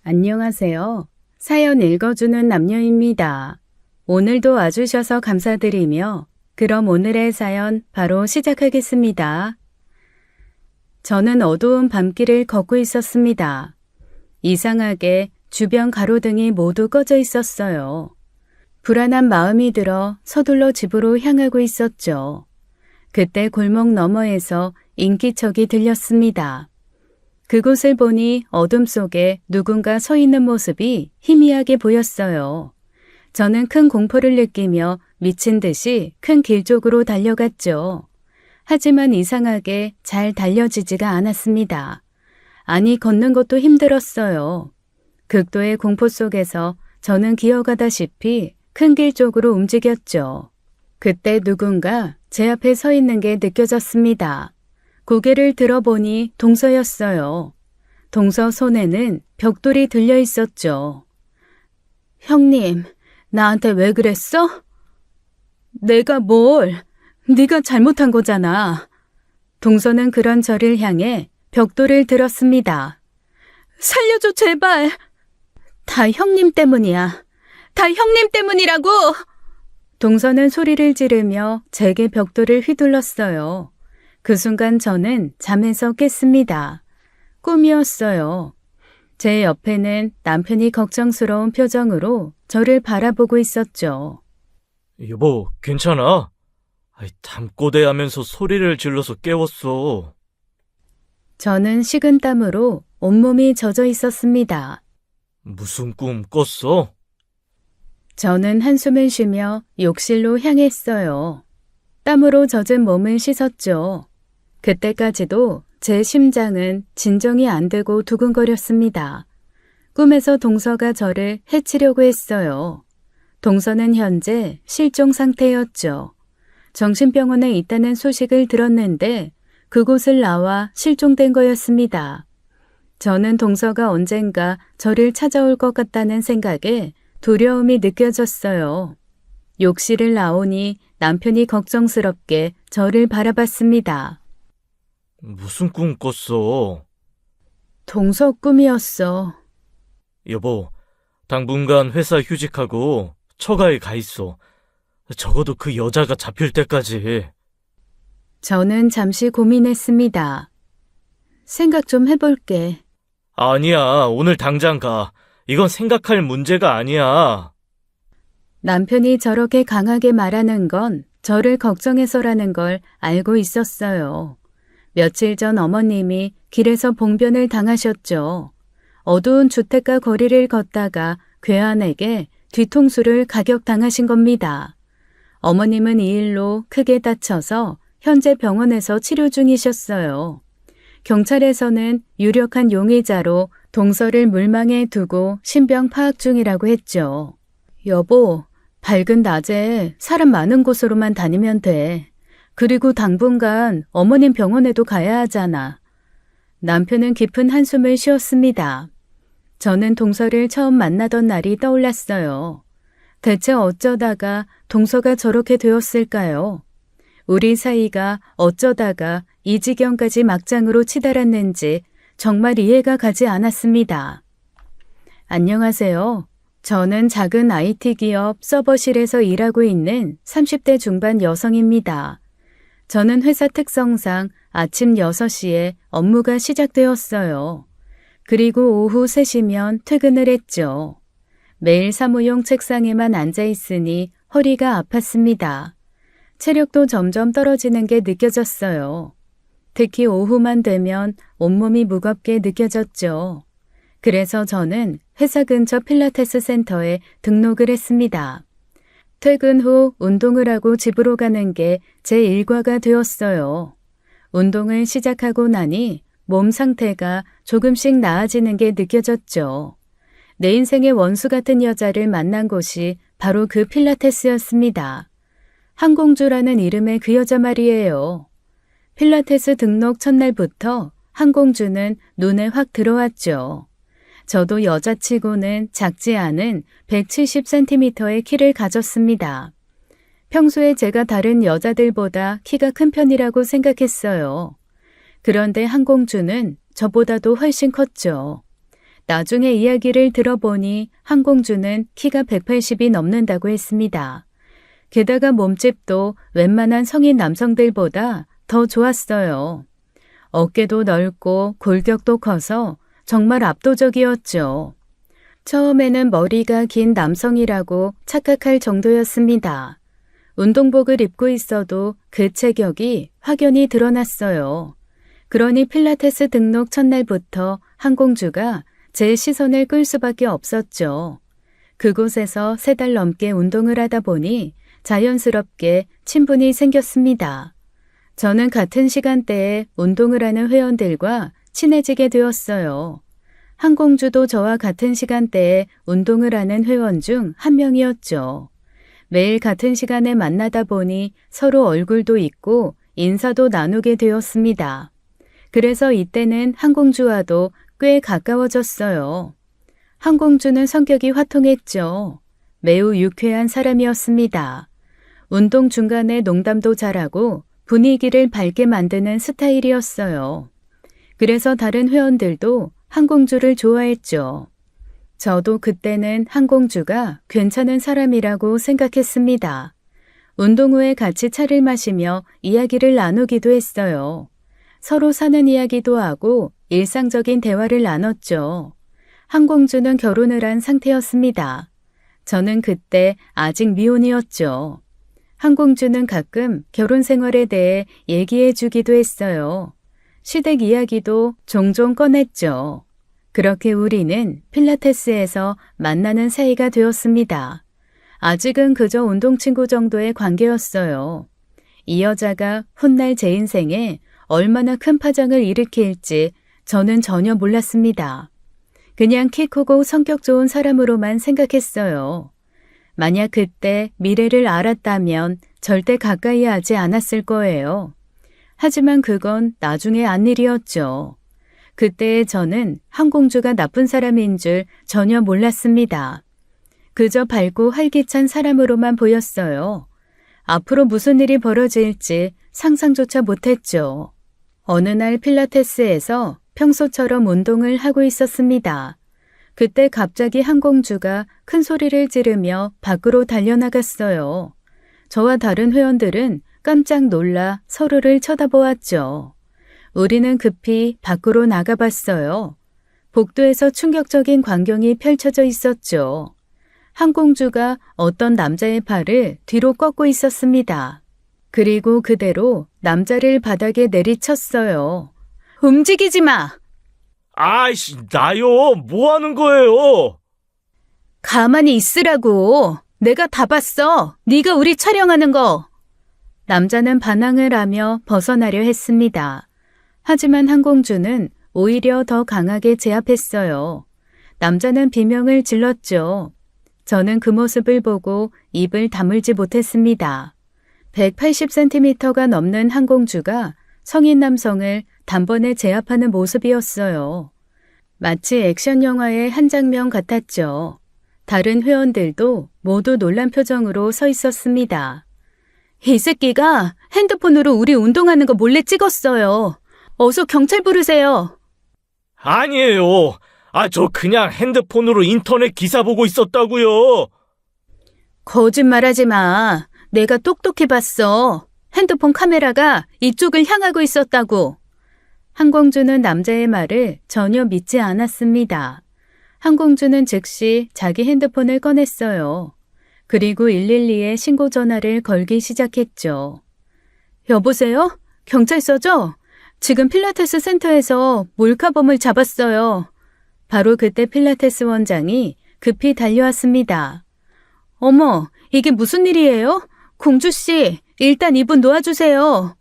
안녕하세요. 사연 읽어주는 남녀입니다. 오늘도 와주셔서 감사드리며 그럼 오늘의 사연 바로 시작하겠습니다. 저는 어두운 밤길을 걷고 있었습니다. 이상하게 주변 가로등이 모두 꺼져 있었어요. 불안한 마음이 들어 서둘러 집으로 향하고 있었죠. 그때 골목 너머에서 인기척이 들렸습니다. 그곳을 보니 어둠 속에 누군가 서 있는 모습이 희미하게 보였어요. 저는 큰 공포를 느끼며 미친 듯이 큰 길 쪽으로 달려갔죠. 하지만 이상하게 잘 달려지지가 않았습니다. 아니, 걷는 것도 힘들었어요. 극도의 공포 속에서 저는 기어가다시피 큰 길 쪽으로 움직였죠. 그때 누군가 제 앞에 서 있는 게 느껴졌습니다. 고개를 들어보니 동서였어요. 동서 손에는 벽돌이 들려 있었죠. 형님, 나한테 왜 그랬어? 내가 뭘? 네가 잘못한 거잖아. 동서는 그런 저를 향해 벽돌을 들었습니다. 살려줘, 제발. 다 형님 때문이야. 다 형님 때문이라고! 동서는 소리를 지르며 제게 벽돌을 휘둘렀어요. 그 순간 저는 잠에서 깼습니다. 꿈이었어요. 제 옆에는 남편이 걱정스러운 표정으로 저를 바라보고 있었죠. 여보, 괜찮아? 잠꼬대하면서 소리를 질러서 깨웠어. 저는 식은땀으로 온몸이 젖어 있었습니다. 무슨 꿈 꿨어? 저는 한숨을 쉬며 욕실로 향했어요. 땀으로 젖은 몸을 씻었죠. 그때까지도 제 심장은 진정이 안 되고 두근거렸습니다. 꿈에서 동서가 저를 해치려고 했어요. 동서는 현재 실종 상태였죠. 정신병원에 있다는 소식을 들었는데 그곳을 나와 실종된 거였습니다. 저는 동서가 언젠가 저를 찾아올 것 같다는 생각에 두려움이 느껴졌어요. 욕실을 나오니 남편이 걱정스럽게 저를 바라봤습니다. 무슨 꿈 꿨어? 동서 꿈이었어. 여보, 당분간 회사 휴직하고 처가에 가 있어. 적어도 그 여자가 잡힐 때까지. 저는 잠시 고민했습니다. 생각 좀 해볼게. 아니야, 오늘 당장 가. 이건 생각할 문제가 아니야. 남편이 저렇게 강하게 말하는 건 저를 걱정해서라는 걸 알고 있었어요. 며칠 전 어머님이 길에서 봉변을 당하셨죠. 어두운 주택가 거리를 걷다가 괴한에게 뒤통수를 가격당하신 겁니다. 어머님은 이 일로 크게 다쳐서 현재 병원에서 치료 중이셨어요. 경찰에서는 유력한 용의자로 동서를 물망에 두고 신병 파악 중이라고 했죠. 여보, 밝은 낮에 사람 많은 곳으로만 다니면 돼. 그리고 당분간 어머님 병원에도 가야 하잖아. 남편은 깊은 한숨을 쉬었습니다. 저는 동서를 처음 만나던 날이 떠올랐어요. 대체 어쩌다가 동서가 저렇게 되었을까요? 우리 사이가 어쩌다가 이 지경까지 막장으로 치달았는지 정말 이해가 가지 않았습니다. 안녕하세요. 저는 작은 IT 기업 서버실에서 일하고 있는 30대 중반 여성입니다. 저는 회사 특성상 아침 6시에 업무가 시작되었어요. 그리고 오후 3시면 퇴근을 했죠. 매일 사무용 책상에만 앉아 있으니 허리가 아팠습니다. 체력도 점점 떨어지는 게 느껴졌어요. 특히 오후만 되면 온몸이 무겁게 느껴졌죠. 그래서 저는 회사 근처 필라테스 센터에 등록을 했습니다. 퇴근 후 운동을 하고 집으로 가는 게 제 일과가 되었어요. 운동을 시작하고 나니 몸 상태가 조금씩 나아지는 게 느껴졌죠. 내 인생의 원수 같은 여자를 만난 곳이 바로 그 필라테스였습니다. 한공주라는 이름의 그 여자 말이에요. 필라테스 등록 첫날부터 한공주는 눈에 확 들어왔죠. 저도 여자치고는 작지 않은 170cm의 키를 가졌습니다. 평소에 제가 다른 여자들보다 키가 큰 편이라고 생각했어요. 그런데 한공주는 저보다도 훨씬 컸죠. 나중에 이야기를 들어보니 한공주는 키가 180이 넘는다고 했습니다. 게다가 몸집도 웬만한 성인 남성들보다 더 좋았어요. 어깨도 넓고 골격도 커서 정말 압도적이었죠. 처음에는 머리가 긴 남성이라고 착각할 정도였습니다. 운동복을 입고 있어도 그 체격이 확연히 드러났어요. 그러니 필라테스 등록 첫날부터 한공주가 제 시선을 끌 수밖에 없었죠. 그곳에서 3달 넘게 운동을 하다 보니 자연스럽게 친분이 생겼습니다. 저는 같은 시간대에 운동을 하는 회원들과 친해지게 되었어요. 한공주도 저와 같은 시간대에 운동을 하는 회원 중 한 명이었죠. 매일 같은 시간에 만나다 보니 서로 얼굴도 있고 인사도 나누게 되었습니다. 그래서 이때는 한공주와도 꽤 가까워졌어요. 한공주는 성격이 화통했죠. 매우 유쾌한 사람이었습니다. 운동 중간에 농담도 잘하고 분위기를 밝게 만드는 스타일이었어요. 그래서 다른 회원들도 한공주를 좋아했죠. 저도 그때는 한공주가 괜찮은 사람이라고 생각했습니다. 운동 후에 같이 차를 마시며 이야기를 나누기도 했어요. 서로 사는 이야기도 하고 일상적인 대화를 나눴죠. 한공주는 결혼을 한 상태였습니다. 저는 그때 아직 미혼이었죠. 한공주는 가끔 결혼 생활에 대해 얘기해 주기도 했어요. 시댁 이야기도 종종 꺼냈죠. 그렇게 우리는 필라테스에서 만나는 사이가 되었습니다. 아직은 그저 운동 친구 정도의 관계였어요. 이 여자가 훗날 제 인생에 얼마나 큰 파장을 일으킬지 저는 전혀 몰랐습니다. 그냥 키 크고 성격 좋은 사람으로만 생각했어요. 만약 그때 미래를 알았다면 절대 가까이 하지 않았을 거예요. 하지만 그건 나중에 안 일이었죠. 그때 저는 한공주가 나쁜 사람인 줄 전혀 몰랐습니다. 그저 밝고 활기찬 사람으로만 보였어요. 앞으로 무슨 일이 벌어질지 상상조차 못했죠. 어느 날 필라테스에서 평소처럼 운동을 하고 있었습니다. 그때 갑자기 한공주가 큰 소리를 지르며 밖으로 달려나갔어요. 저와 다른 회원들은 깜짝 놀라 서로를 쳐다보았죠. 우리는 급히 밖으로 나가봤어요. 복도에서 충격적인 광경이 펼쳐져 있었죠. 한공주가 어떤 남자의 팔을 뒤로 꺾고 있었습니다. 그리고 그대로 남자를 바닥에 내리쳤어요. 움직이지 마! 아이씨, 나요. 뭐 하는 거예요? 가만히 있으라고. 내가 다 봤어. 네가 우리 촬영하는 거. 남자는 반항을 하며 벗어나려 했습니다. 하지만 한공주는 오히려 더 강하게 제압했어요. 남자는 비명을 질렀죠. 저는 그 모습을 보고 입을 다물지 못했습니다. 180cm가 넘는 한공주가 성인 남성을 단번에 제압하는 모습이었어요. 마치 액션 영화의 한 장면 같았죠. 다른 회원들도 모두 놀란 표정으로 서 있었습니다. 이 새끼가 핸드폰으로 우리 운동하는 거 몰래 찍었어요. 어서 경찰 부르세요. 아니에요. 저 그냥 핸드폰으로 인터넷 기사 보고 있었다고요. 거짓말하지 마. 내가 똑똑히 봤어. 핸드폰 카메라가 이쪽을 향하고 있었다고. 한공주는 남자의 말을 전혀 믿지 않았습니다. 한공주는 즉시 자기 핸드폰을 꺼냈어요. 그리고 112에 신고 전화를 걸기 시작했죠. 여보세요? 경찰서죠? 지금 필라테스 센터에서 몰카범을 잡았어요. 바로 그때 필라테스 원장이 급히 달려왔습니다. 어머, 이게 무슨 일이에요? 공주씨, 일단 이분 놓아주세요.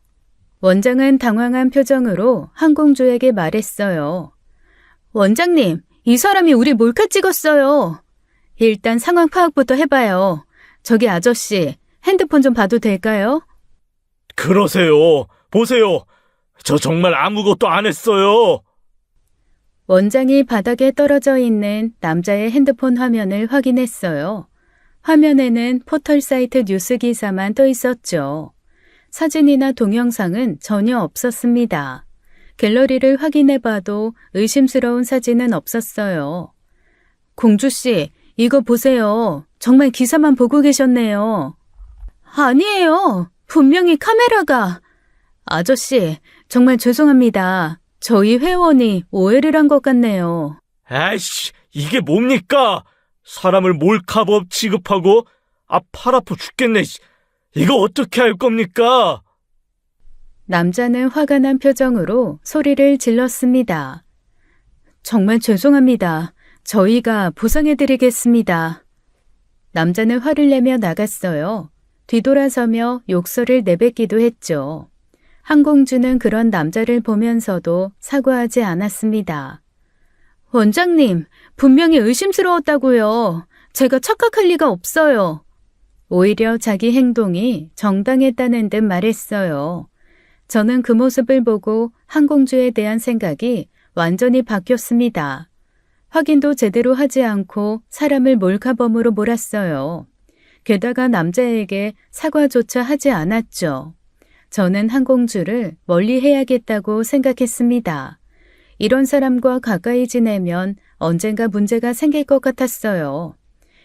원장은 당황한 표정으로 한공주에게 말했어요. 원장님, 이 사람이 우리 몰카 찍었어요. 일단 상황 파악부터 해봐요. 저기 아저씨, 핸드폰 좀 봐도 될까요? 그러세요. 보세요. 저 정말 아무것도 안 했어요. 원장이 바닥에 떨어져 있는 남자의 핸드폰 화면을 확인했어요. 화면에는 포털 사이트 뉴스 기사만 떠 있었죠. 사진이나 동영상은 전혀 없었습니다. 갤러리를 확인해봐도 의심스러운 사진은 없었어요. 공주씨, 이거 보세요. 정말 기사만 보고 계셨네요. 아니에요. 분명히 카메라가. 아저씨, 정말 죄송합니다. 저희 회원이 오해를 한 것 같네요. 아이씨, 이게 뭡니까? 사람을 몰카범 취급하고, 팔 아파 죽겠네. 이거 어떻게 할 겁니까? 남자는 화가 난 표정으로 소리를 질렀습니다. 정말 죄송합니다. 저희가 보상해드리겠습니다. 남자는 화를 내며 나갔어요. 뒤돌아서며 욕설을 내뱉기도 했죠. 한공주는 그런 남자를 보면서도 사과하지 않았습니다. 원장님, 분명히 의심스러웠다고요. 제가 착각할 리가 없어요. 오히려 자기 행동이 정당했다는 듯 말했어요. 저는 그 모습을 보고 한공주에 대한 생각이 완전히 바뀌었습니다. 확인도 제대로 하지 않고 사람을 몰카범으로 몰았어요. 게다가 남자에게 사과조차 하지 않았죠. 저는 한공주를 멀리해야겠다고 생각했습니다. 이런 사람과 가까이 지내면 언젠가 문제가 생길 것 같았어요.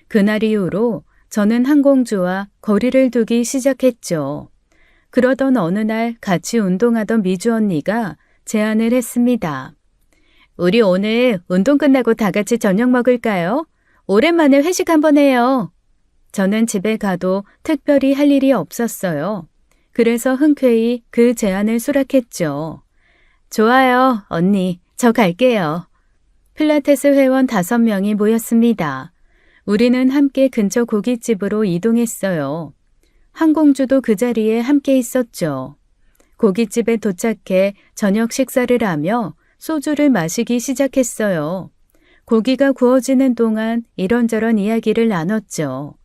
그날 이후로 저는 한공주와 거리를 두기 시작했죠. 그러던 어느 날 같이 운동하던 미주 언니가 제안을 했습니다. 우리 오늘 운동 끝나고 다 같이 저녁 먹을까요? 오랜만에 회식 한번 해요. 저는 집에 가도 특별히 할 일이 없었어요. 그래서 흔쾌히 그 제안을 수락했죠. 좋아요, 언니. 저 갈게요. 필라테스 회원 5명이 모였습니다. 우리는 함께 근처 고깃집으로 이동했어요. 한공주도 그 자리에 함께 있었죠. 고깃집에 도착해 저녁 식사를 하며 소주를 마시기 시작했어요. 고기가 구워지는 동안 이런저런 이야기를 나눴죠.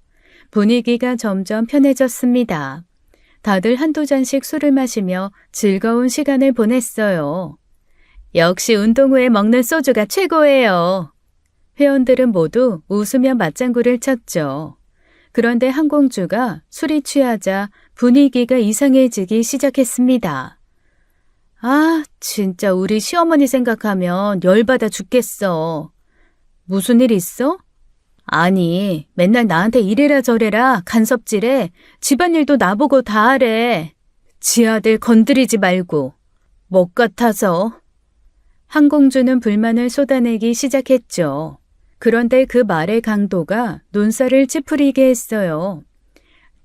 분위기가 점점 편해졌습니다. 다들 한두 잔씩 술을 마시며 즐거운 시간을 보냈어요. 역시 운동 후에 먹는 소주가 최고예요. 회원들은 모두 웃으며 맞장구를 쳤죠. 그런데 한공주가 술이 취하자 분위기가 이상해지기 시작했습니다. 아, 진짜 우리 시어머니 생각하면 열받아 죽겠어. 무슨 일 있어? 아니, 맨날 나한테 이래라 저래라 간섭질해. 집안일도 나보고 다 하래. 지 아들 건드리지 말고. 먹 같아서. 한공주는 불만을 쏟아내기 시작했죠. 그런데 그 말의 강도가 눈살을 찌푸리게 했어요.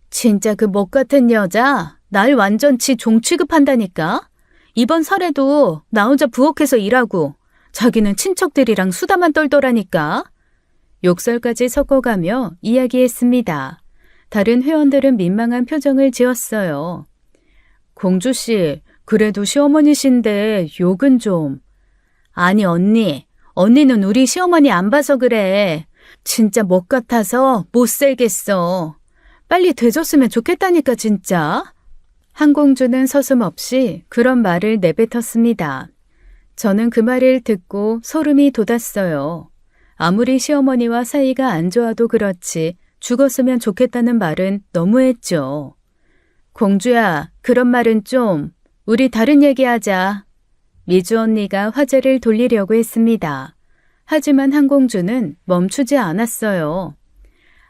진짜 그 먹 같은 여자 날 완전 지 종 취급한다니까? 이번 설에도 나 혼자 부엌에서 일하고 자기는 친척들이랑 수다만 떨더라니까? 욕설까지 섞어가며 이야기했습니다. 다른 회원들은 민망한 표정을 지었어요. 공주씨, 그래도 시어머니신데 욕은 좀. 아니 언니는 우리 시어머니 안 봐서 그래. 진짜 먹 같아서 못 살겠어. 빨리 되줬으면 좋겠다니까 진짜. 한공주는 서슴없이 그런 말을 내뱉었습니다. 저는 그 말을 듣고 소름이 돋았어요. 아무리 시어머니와 사이가 안 좋아도 그렇지 죽었으면 좋겠다는 말은 너무했죠. 공주야, 그런 말은 좀 우리 다른 얘기하자. 미주 언니가 화제를 돌리려고 했습니다. 하지만 한공주는 멈추지 않았어요.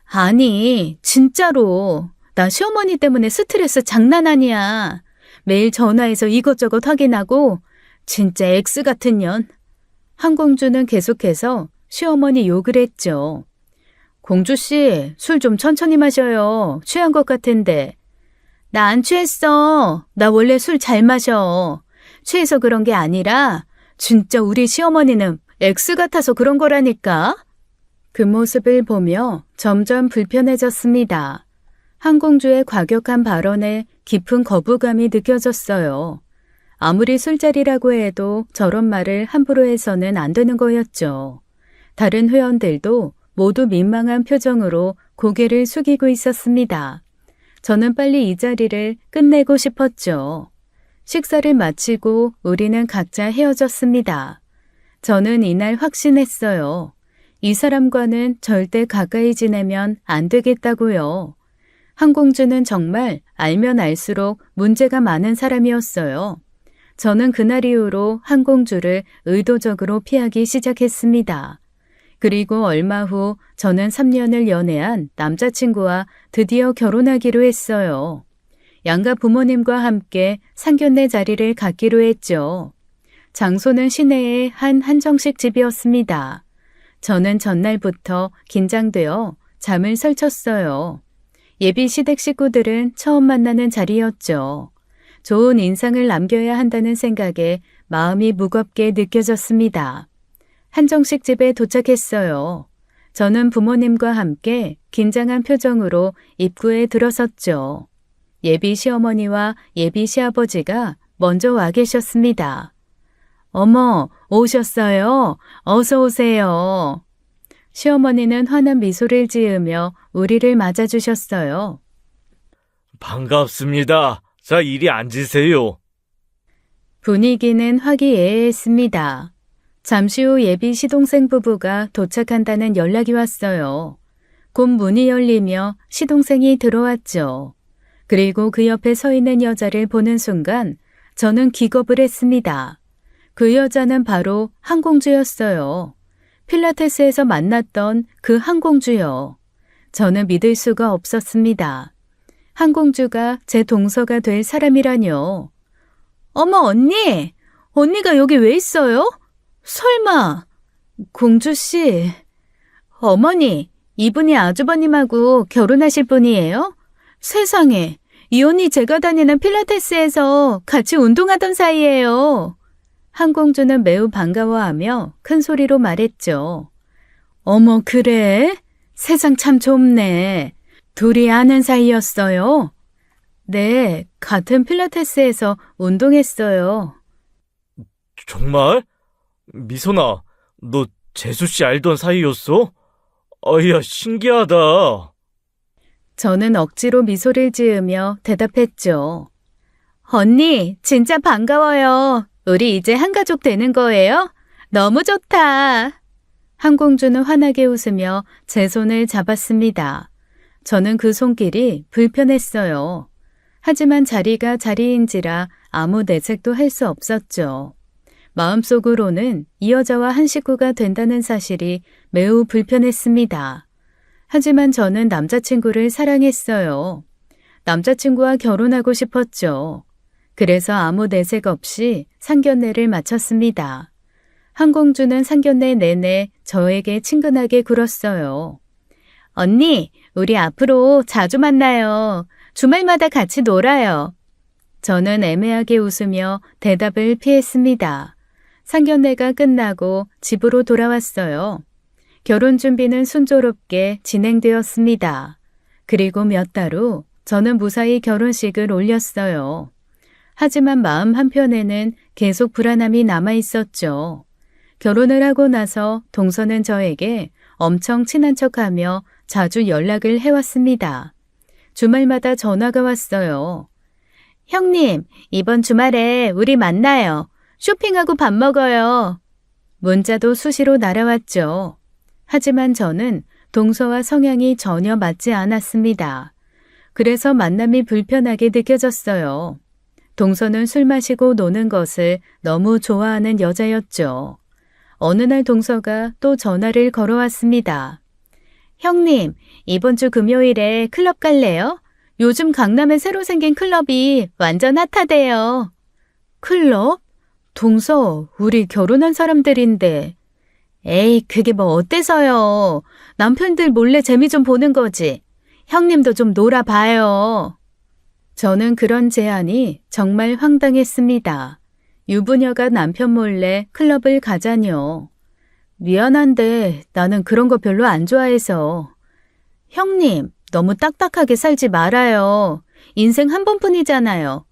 아니, 진짜로 나 시어머니 때문에 스트레스 장난 아니야. 매일 전화해서 이것저것 확인하고 진짜 X 같은 년. 한공주는 계속해서 시어머니 욕을 했죠. 공주씨, 술 좀 천천히 마셔요. 취한 것 같은데. 나 안 취했어. 나 원래 술 잘 마셔. 취해서 그런 게 아니라 진짜 우리 시어머니는 X 같아서 그런 거라니까. 그 모습을 보며 점점 불편해졌습니다. 한공주의 과격한 발언에 깊은 거부감이 느껴졌어요. 아무리 술자리라고 해도 저런 말을 함부로 해서는 안 되는 거였죠. 다른 회원들도 모두 민망한 표정으로 고개를 숙이고 있었습니다. 저는 빨리 이 자리를 끝내고 싶었죠. 식사를 마치고 우리는 각자 헤어졌습니다. 저는 이날 확신했어요. 이 사람과는 절대 가까이 지내면 안 되겠다고요. 한공주는 정말 알면 알수록 문제가 많은 사람이었어요. 저는 그날 이후로 한공주를 의도적으로 피하기 시작했습니다. 그리고 얼마 후 저는 3년을 연애한 남자친구와 드디어 결혼하기로 했어요. 양가 부모님과 함께 상견례 자리를 갖기로 했죠. 장소는 시내의 한 한정식 집이었습니다. 저는 전날부터 긴장되어 잠을 설쳤어요. 예비 시댁 식구들은 처음 만나는 자리였죠. 좋은 인상을 남겨야 한다는 생각에 마음이 무겁게 느껴졌습니다. 한정식 집에 도착했어요. 저는 부모님과 함께 긴장한 표정으로 입구에 들어섰죠. 예비 시어머니와 예비 시아버지가 먼저 와 계셨습니다. 어머, 오셨어요. 어서 오세요. 시어머니는 환한 미소를 지으며 우리를 맞아주셨어요. 반갑습니다. 자, 이리 앉으세요. 분위기는 화기애애했습니다. 잠시 후 예비 시동생 부부가 도착한다는 연락이 왔어요. 곧 문이 열리며 시동생이 들어왔죠. 그리고 그 옆에 서 있는 여자를 보는 순간 저는 기겁을 했습니다. 그 여자는 바로 한공주였어요. 필라테스에서 만났던 그 한공주요. 저는 믿을 수가 없었습니다. 한공주가 제 동서가 될 사람이라뇨. 어머 언니! 언니가 여기 왜 있어요? 설마! 공주씨! 어머니! 이분이 아주버님하고 결혼하실 분이에요? 세상에! 이 언니 제가 다니는 필라테스에서 같이 운동하던 사이예요. 한공주는 매우 반가워하며 큰 소리로 말했죠. 어머 그래? 세상 참 좁네. 둘이 아는 사이였어요? 네, 같은 필라테스에서 운동했어요. 정말? 미선아, 너 재수씨 알던 사이였어? 아야, 신기하다. 저는 억지로 미소를 지으며 대답했죠. 언니, 진짜 반가워요. 우리 이제 한가족 되는 거예요? 너무 좋다. 한공주는 환하게 웃으며 제 손을 잡았습니다. 저는 그 손길이 불편했어요. 하지만 자리가 자리인지라 아무 내색도 할 수 없었죠. 마음속으로는 이 여자와 한 식구가 된다는 사실이 매우 불편했습니다. 하지만 저는 남자친구를 사랑했어요. 남자친구와 결혼하고 싶었죠. 그래서 아무 내색 없이 상견례를 마쳤습니다. 한공주는 상견례 내내 저에게 친근하게 굴었어요. 언니, 우리 앞으로 자주 만나요. 주말마다 같이 놀아요. 저는 애매하게 웃으며 대답을 피했습니다. 상견례가 끝나고 집으로 돌아왔어요. 결혼 준비는 순조롭게 진행되었습니다. 그리고 몇 달 후 저는 무사히 결혼식을 올렸어요. 하지만 마음 한편에는 계속 불안함이 남아 있었죠. 결혼을 하고 나서 동서는 저에게 엄청 친한 척하며 자주 연락을 해왔습니다. 주말마다 전화가 왔어요. 형님, 이번 주말에 우리 만나요. 쇼핑하고 밥 먹어요. 문자도 수시로 날아왔죠. 하지만 저는 동서와 성향이 전혀 맞지 않았습니다. 그래서 만남이 불편하게 느껴졌어요. 동서는 술 마시고 노는 것을 너무 좋아하는 여자였죠. 어느 날 동서가 또 전화를 걸어왔습니다. 형님, 이번 주 금요일에 클럽 갈래요? 요즘 강남에 새로 생긴 클럽이 완전 핫하대요. 클럽? 동서, 우리 결혼한 사람들인데. 에이, 그게 뭐 어때서요? 남편들 몰래 재미 좀 보는 거지. 형님도 좀 놀아봐요. 저는 그런 제안이 정말 황당했습니다. 유부녀가 남편 몰래 클럽을 가자뇨. 미안한데 나는 그런 거 별로 안 좋아해서. 형님, 너무 딱딱하게 살지 말아요. 인생 한 번뿐이잖아요.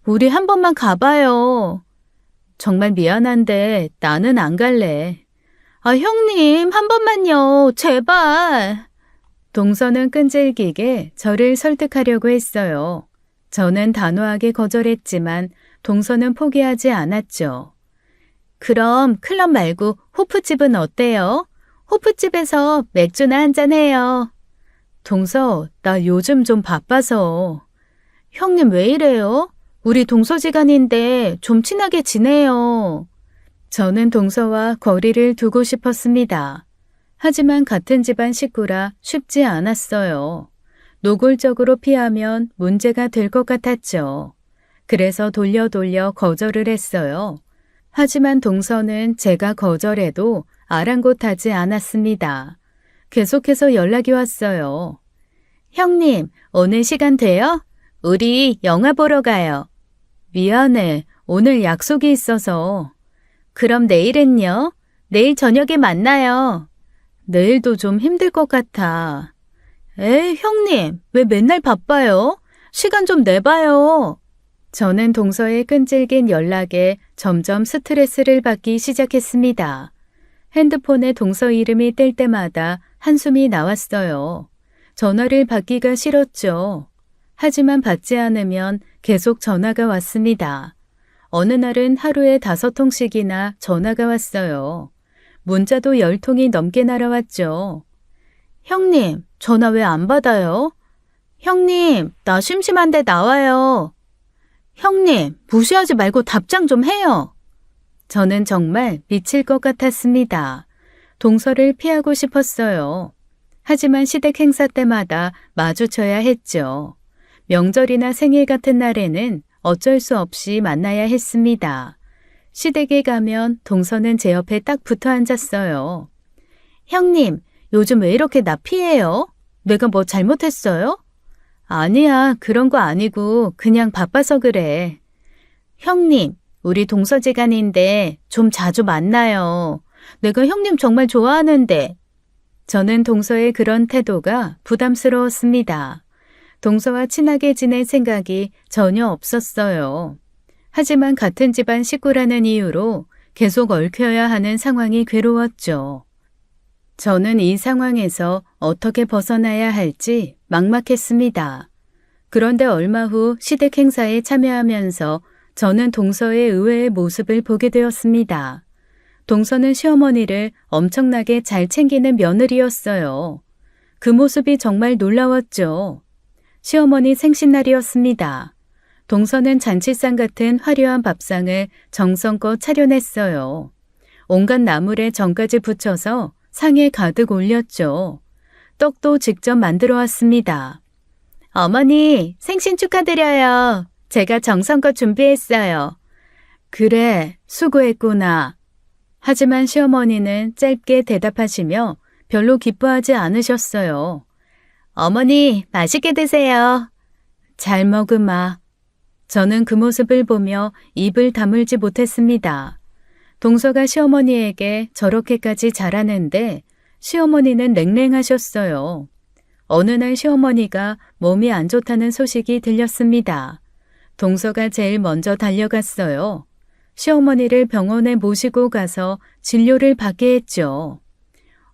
우리 한 번만 가봐요. 정말 미안한데 나는 안 갈래. 아, 형님, 한 번만요. 제발. 동서는 끈질기게 저를 설득하려고 했어요. 저는 단호하게 거절했지만 동서는 포기하지 않았죠. 그럼 클럽 말고 호프집은 어때요? 호프집에서 맥주나 한잔 해요. 동서, 나 요즘 좀 바빠서. 형님 왜 이래요? 우리 동서지간인데 좀 친하게 지내요. 저는 동서와 거리를 두고 싶었습니다. 하지만 같은 집안 식구라 쉽지 않았어요. 노골적으로 피하면 문제가 될 것 같았죠. 그래서 돌려 거절을 했어요. 하지만 동서는 제가 거절해도 아랑곳하지 않았습니다. 계속해서 연락이 왔어요. 형님, 오늘 시간 돼요? 우리 영화 보러 가요. 미안해, 오늘 약속이 있어서. 그럼 내일은요? 내일 저녁에 만나요. 내일도 좀 힘들 것 같아. 에이, 형님, 왜 맨날 바빠요? 시간 좀 내봐요. 저는 동서의 끈질긴 연락에 점점 스트레스를 받기 시작했습니다. 핸드폰에 동서 이름이 뜰 때마다 한숨이 나왔어요. 전화를 받기가 싫었죠. 하지만 받지 않으면 계속 전화가 왔습니다. 어느 날은 하루에 5통씩이나 전화가 왔어요. 문자도 10통이 넘게 날아왔죠. 형님, 전화 왜 안 받아요? 형님, 나 심심한데 나와요. 형님, 무시하지 말고 답장 좀 해요. 저는 정말 미칠 것 같았습니다. 동서를 피하고 싶었어요. 하지만 시댁 행사 때마다 마주쳐야 했죠. 명절이나 생일 같은 날에는 어쩔 수 없이 만나야 했습니다. 시댁에 가면 동서는 제 옆에 딱 붙어 앉았어요. 형님, 요즘 왜 이렇게 나 피해요? 내가 뭐 잘못했어요? 아니야, 그런 거 아니고 그냥 바빠서 그래. 형님, 우리 동서지간인데 좀 자주 만나요. 내가 형님 정말 좋아하는데. 저는 동서의 그런 태도가 부담스러웠습니다. 동서와 친하게 지낼 생각이 전혀 없었어요. 하지만 같은 집안 식구라는 이유로 계속 얽혀야 하는 상황이 괴로웠죠. 저는 이 상황에서 어떻게 벗어나야 할지 막막했습니다. 그런데 얼마 후 시댁 행사에 참여하면서 저는 동서의 의외의 모습을 보게 되었습니다. 동서는 시어머니를 엄청나게 잘 챙기는 며느리였어요. 그 모습이 정말 놀라웠죠. 시어머니 생신날이었습니다. 동서는 잔치상 같은 화려한 밥상을 정성껏 차려냈어요. 온갖 나물에 전까지 붙여서 상에 가득 올렸죠. 떡도 직접 만들어 왔습니다. 어머니, 생신 축하드려요. 제가 정성껏 준비했어요. 그래, 수고했구나. 하지만 시어머니는 짧게 대답하시며 별로 기뻐하지 않으셨어요. 어머니, 맛있게 드세요. 잘 먹으마. 저는 그 모습을 보며 입을 다물지 못했습니다. 동서가 시어머니에게 저렇게까지 잘하는데 시어머니는 냉랭하셨어요. 어느 날 시어머니가 몸이 안 좋다는 소식이 들렸습니다. 동서가 제일 먼저 달려갔어요. 시어머니를 병원에 모시고 가서 진료를 받게 했죠.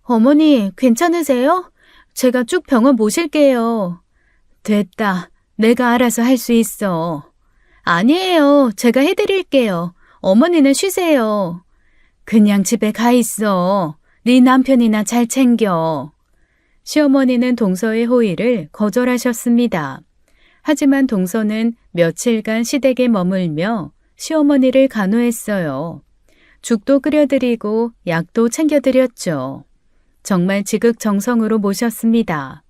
어머니, 괜찮으세요? 제가 쭉 병원 모실게요. 됐다. 내가 알아서 할 수 있어. 아니에요. 제가 해드릴게요. 어머니는 쉬세요. 그냥 집에 가 있어. 네 남편이나 잘 챙겨. 시어머니는 동서의 호의를 거절하셨습니다. 하지만 동서는 며칠간 시댁에 머물며 시어머니를 간호했어요. 죽도 끓여드리고 약도 챙겨드렸죠. 정말 지극정성으로 모셨습니다.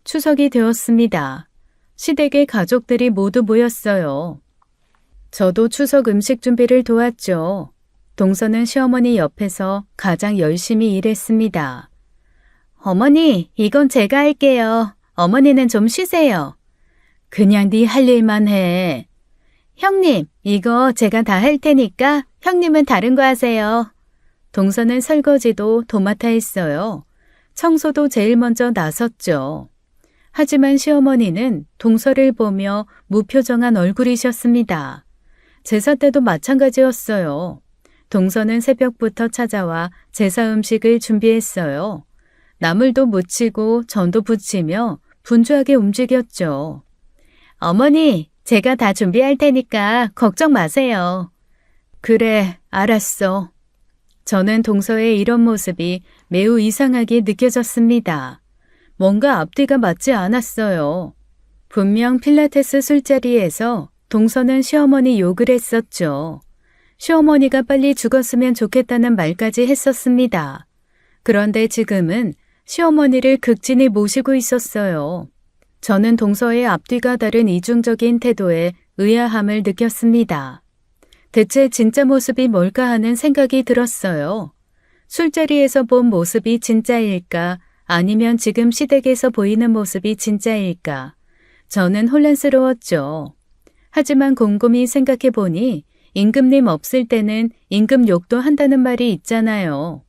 추석이 되었습니다. 시댁의 가족들이 모두 모였어요. 저도 추석 음식 준비를 도왔죠. 동서는 시어머니 옆에서 가장 열심히 일했습니다. 어머니, 이건 제가 할게요. 어머니는 좀 쉬세요. 그냥 네 할 일만 해. 형님, 이거 제가 다 할 테니까 형님은 다른 거 하세요. 동서는 설거지도 도맡아 했어요. 청소도 제일 먼저 나섰죠. 하지만 시어머니는 동서를 보며 무표정한 얼굴이셨습니다. 제사 때도 마찬가지였어요. 동서는 새벽부터 찾아와 제사 음식을 준비했어요. 나물도 무치고 전도 부치며 분주하게 움직였죠. 어머니, 제가 다 준비할 테니까 걱정 마세요. 그래, 알았어. 저는 동서의 이런 모습이 매우 이상하게 느껴졌습니다. 뭔가 앞뒤가 맞지 않았어요. 분명 필라테스 술자리에서 동서는 시어머니 욕을 했었죠. 시어머니가 빨리 죽었으면 좋겠다는 말까지 했었습니다. 그런데 지금은 시어머니를 극진히 모시고 있었어요. 저는 동서의 앞뒤가 다른 이중적인 태도에 의아함을 느꼈습니다. 대체 진짜 모습이 뭘까 하는 생각이 들었어요. 술자리에서 본 모습이 진짜일까? 아니면 지금 시댁에서 보이는 모습이 진짜일까? 저는 혼란스러웠죠. 하지만 곰곰이 생각해 보니 임금님 없을 때는 임금 욕도 한다는 말이 있잖아요.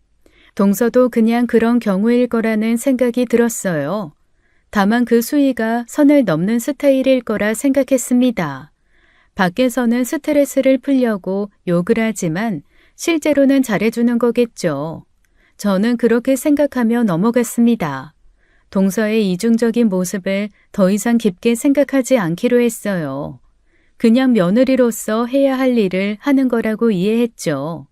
동서도 그냥 그런 경우일 거라는 생각이 들었어요. 다만 그 수위가 선을 넘는 스타일일 거라 생각했습니다. 밖에서는 스트레스를 풀려고 욕을 하지만 실제로는 잘해주는 거겠죠. 저는 그렇게 생각하며 넘어갔습니다. 동서의 이중적인 모습을 더 이상 깊게 생각하지 않기로 했어요. 그냥 며느리로서 해야 할 일을 하는 거라고 이해했죠.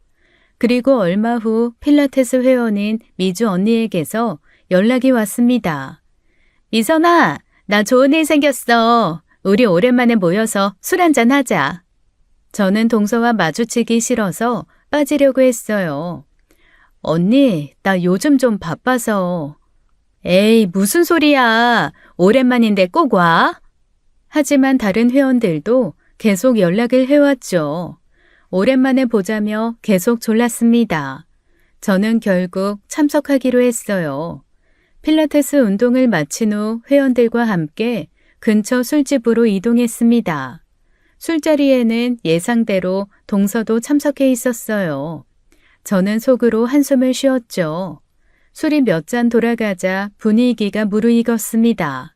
그리고 얼마 후 필라테스 회원인 미주 언니에게서 연락이 왔습니다. 미선아, 나 좋은 일 생겼어. 우리 오랜만에 모여서 술 한잔 하자. 저는 동서와 마주치기 싫어서 빠지려고 했어요. 언니, 나 요즘 좀 바빠서. 에이, 무슨 소리야. 오랜만인데 꼭 와. 하지만 다른 회원들도 계속 연락을 해왔죠. 오랜만에 보자며 계속 졸랐습니다. 저는 결국 참석하기로 했어요. 필라테스 운동을 마친 후 회원들과 함께 근처 술집으로 이동했습니다. 술자리에는 예상대로 동서도 참석해 있었어요. 저는 속으로 한숨을 쉬었죠. 술이 몇 잔 돌아가자 분위기가 무르익었습니다.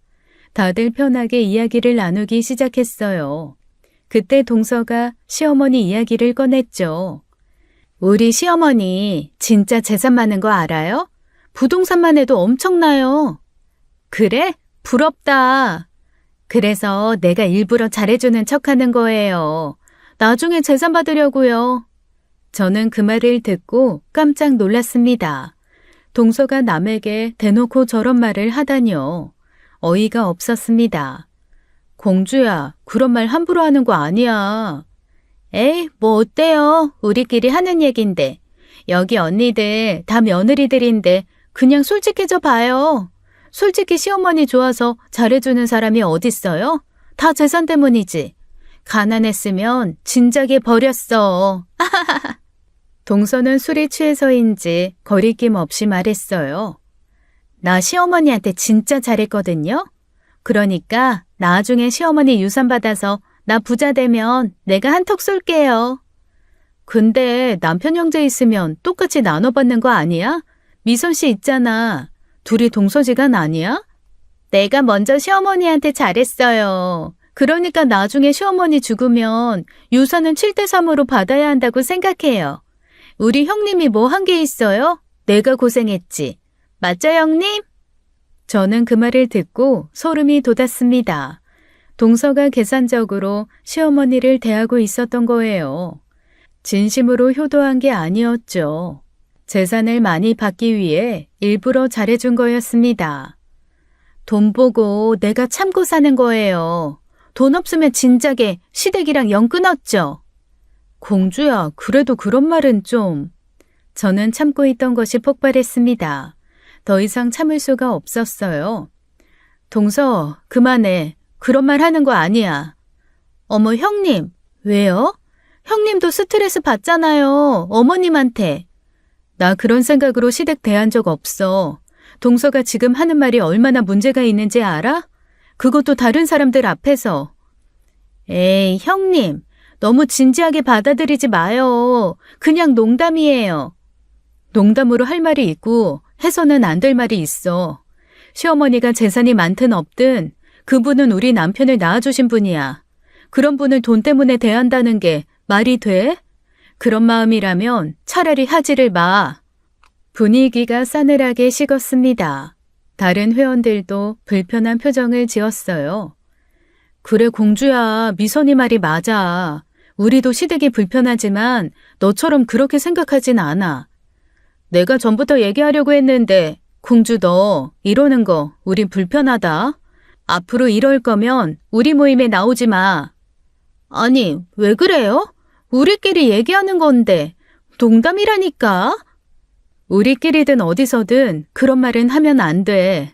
다들 편하게 이야기를 나누기 시작했어요. 그때 동서가 시어머니 이야기를 꺼냈죠. 우리 시어머니 진짜 재산 많은 거 알아요? 부동산만 해도 엄청나요. 그래? 부럽다. 그래서 내가 일부러 잘해주는 척하는 거예요. 나중에 재산 받으려고요. 저는 그 말을 듣고 깜짝 놀랐습니다. 동서가 남에게 대놓고 저런 말을 하다니요. 어이가 없었습니다. 공주야, 그런 말 함부로 하는 거 아니야. 에이, 뭐 어때요? 우리끼리 하는 얘긴데. 여기 언니들 다 며느리들인데 그냥 솔직해져 봐요. 솔직히 시어머니 좋아서 잘해주는 사람이 어딨어요? 다 재산 때문이지. 가난했으면 진작에 버렸어. 동서는 술이 취해서인지 거리낌 없이 말했어요. 나 시어머니한테 진짜 잘했거든요. 그러니까 나중에 시어머니 유산 받아서 나 부자 되면 내가 한턱 쏠게요. 근데 남편 형제 있으면 똑같이 나눠받는 거 아니야? 미선 씨 있잖아. 둘이 동서지간 아니야? 내가 먼저 시어머니한테 잘했어요. 그러니까 나중에 시어머니 죽으면 유산은 7대3으로 받아야 한다고 생각해요. 우리 형님이 뭐 한 게 있어요? 내가 고생했지. 맞죠, 형님? 저는 그 말을 듣고 소름이 돋았습니다. 동서가 계산적으로 시어머니를 대하고 있었던 거예요. 진심으로 효도한 게 아니었죠. 재산을 많이 받기 위해 일부러 잘해준 거였습니다. 돈 보고 내가 참고 사는 거예요. 돈 없으면 진작에 시댁이랑 연 끊었죠. 공주야, 그래도 그런 말은 좀. 저는 참고 있던 것이 폭발했습니다. 더 이상 참을 수가 없었어요. 동서, 그만해. 그런 말 하는 거 아니야. 어머, 형님. 왜요? 형님도 스트레스 받잖아요. 어머님한테. 나 그런 생각으로 시댁 대한 적 없어. 동서가 지금 하는 말이 얼마나 문제가 있는지 알아? 그것도 다른 사람들 앞에서. 에이, 형님. 너무 진지하게 받아들이지 마요. 그냥 농담이에요. 농담으로 할 말이 있고 해서는 안 될 말이 있어. 시어머니가 재산이 많든 없든 그분은 우리 남편을 낳아주신 분이야. 그런 분을 돈 때문에 대한다는 게 말이 돼? 그런 마음이라면 차라리 하지를 마. 분위기가 싸늘하게 식었습니다. 다른 회원들도 불편한 표정을 지었어요. 그래, 공주야, 미선이 말이 맞아. 우리도 시댁이 불편하지만 너처럼 그렇게 생각하진 않아. 내가 전부터 얘기하려고 했는데 공주 너 이러는 거 우린 불편하다. 앞으로 이럴 거면 우리 모임에 나오지 마. 아니, 왜 그래요? 우리끼리 얘기하는 건데, 농담이라니까? 우리끼리든 어디서든 그런 말은 하면 안 돼.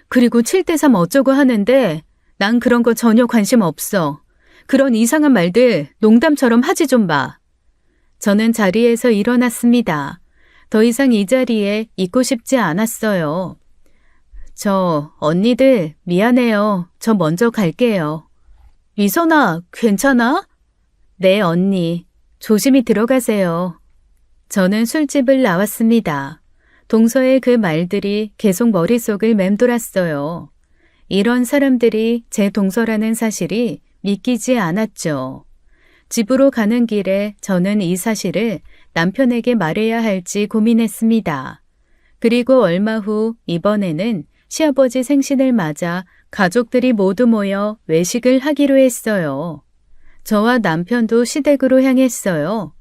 그리고 7대3 어쩌고 하는데, 난 그런 거 전혀 관심 없어. 그런 이상한 말들 농담처럼 하지 좀 마. 저는 자리에서 일어났습니다. 더 이상 이 자리에 있고 싶지 않았어요. 언니들, 미안해요. 저 먼저 갈게요. 미선아, 괜찮아? 네, 언니. 조심히 들어가세요. 저는 술집을 나왔습니다. 동서의 그 말들이 계속 머릿속을 맴돌았어요. 이런 사람들이 제 동서라는 사실이 믿기지 않았죠. 집으로 가는 길에 저는 이 사실을 남편에게 말해야 할지 고민했습니다. 그리고 얼마 후 이번에는 시아버지 생신을 맞아 가족들이 모두 모여 외식을 하기로 했어요. 저와 남편도 시댁으로 향했어요.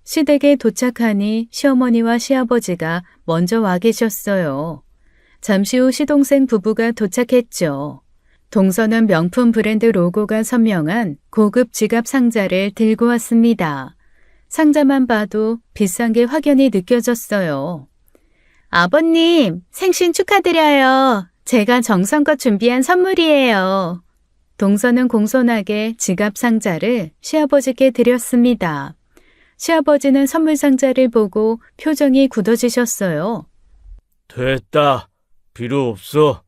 시댁에 도착하니 시어머니와 시아버지가 먼저 와 계셨어요. 잠시 후 시동생 부부가 도착했죠. 동서는 명품 브랜드 로고가 선명한 고급 지갑 상자를 들고 왔습니다. 상자만 봐도 비싼 게 확연히 느껴졌어요. 아버님, 생신 축하드려요. 제가 정성껏 준비한 선물이에요. 동서는 공손하게 지갑 상자를 시아버지께 드렸습니다. 시아버지는 선물 상자를 보고 표정이 굳어지셨어요. 됐다. 필요 없어.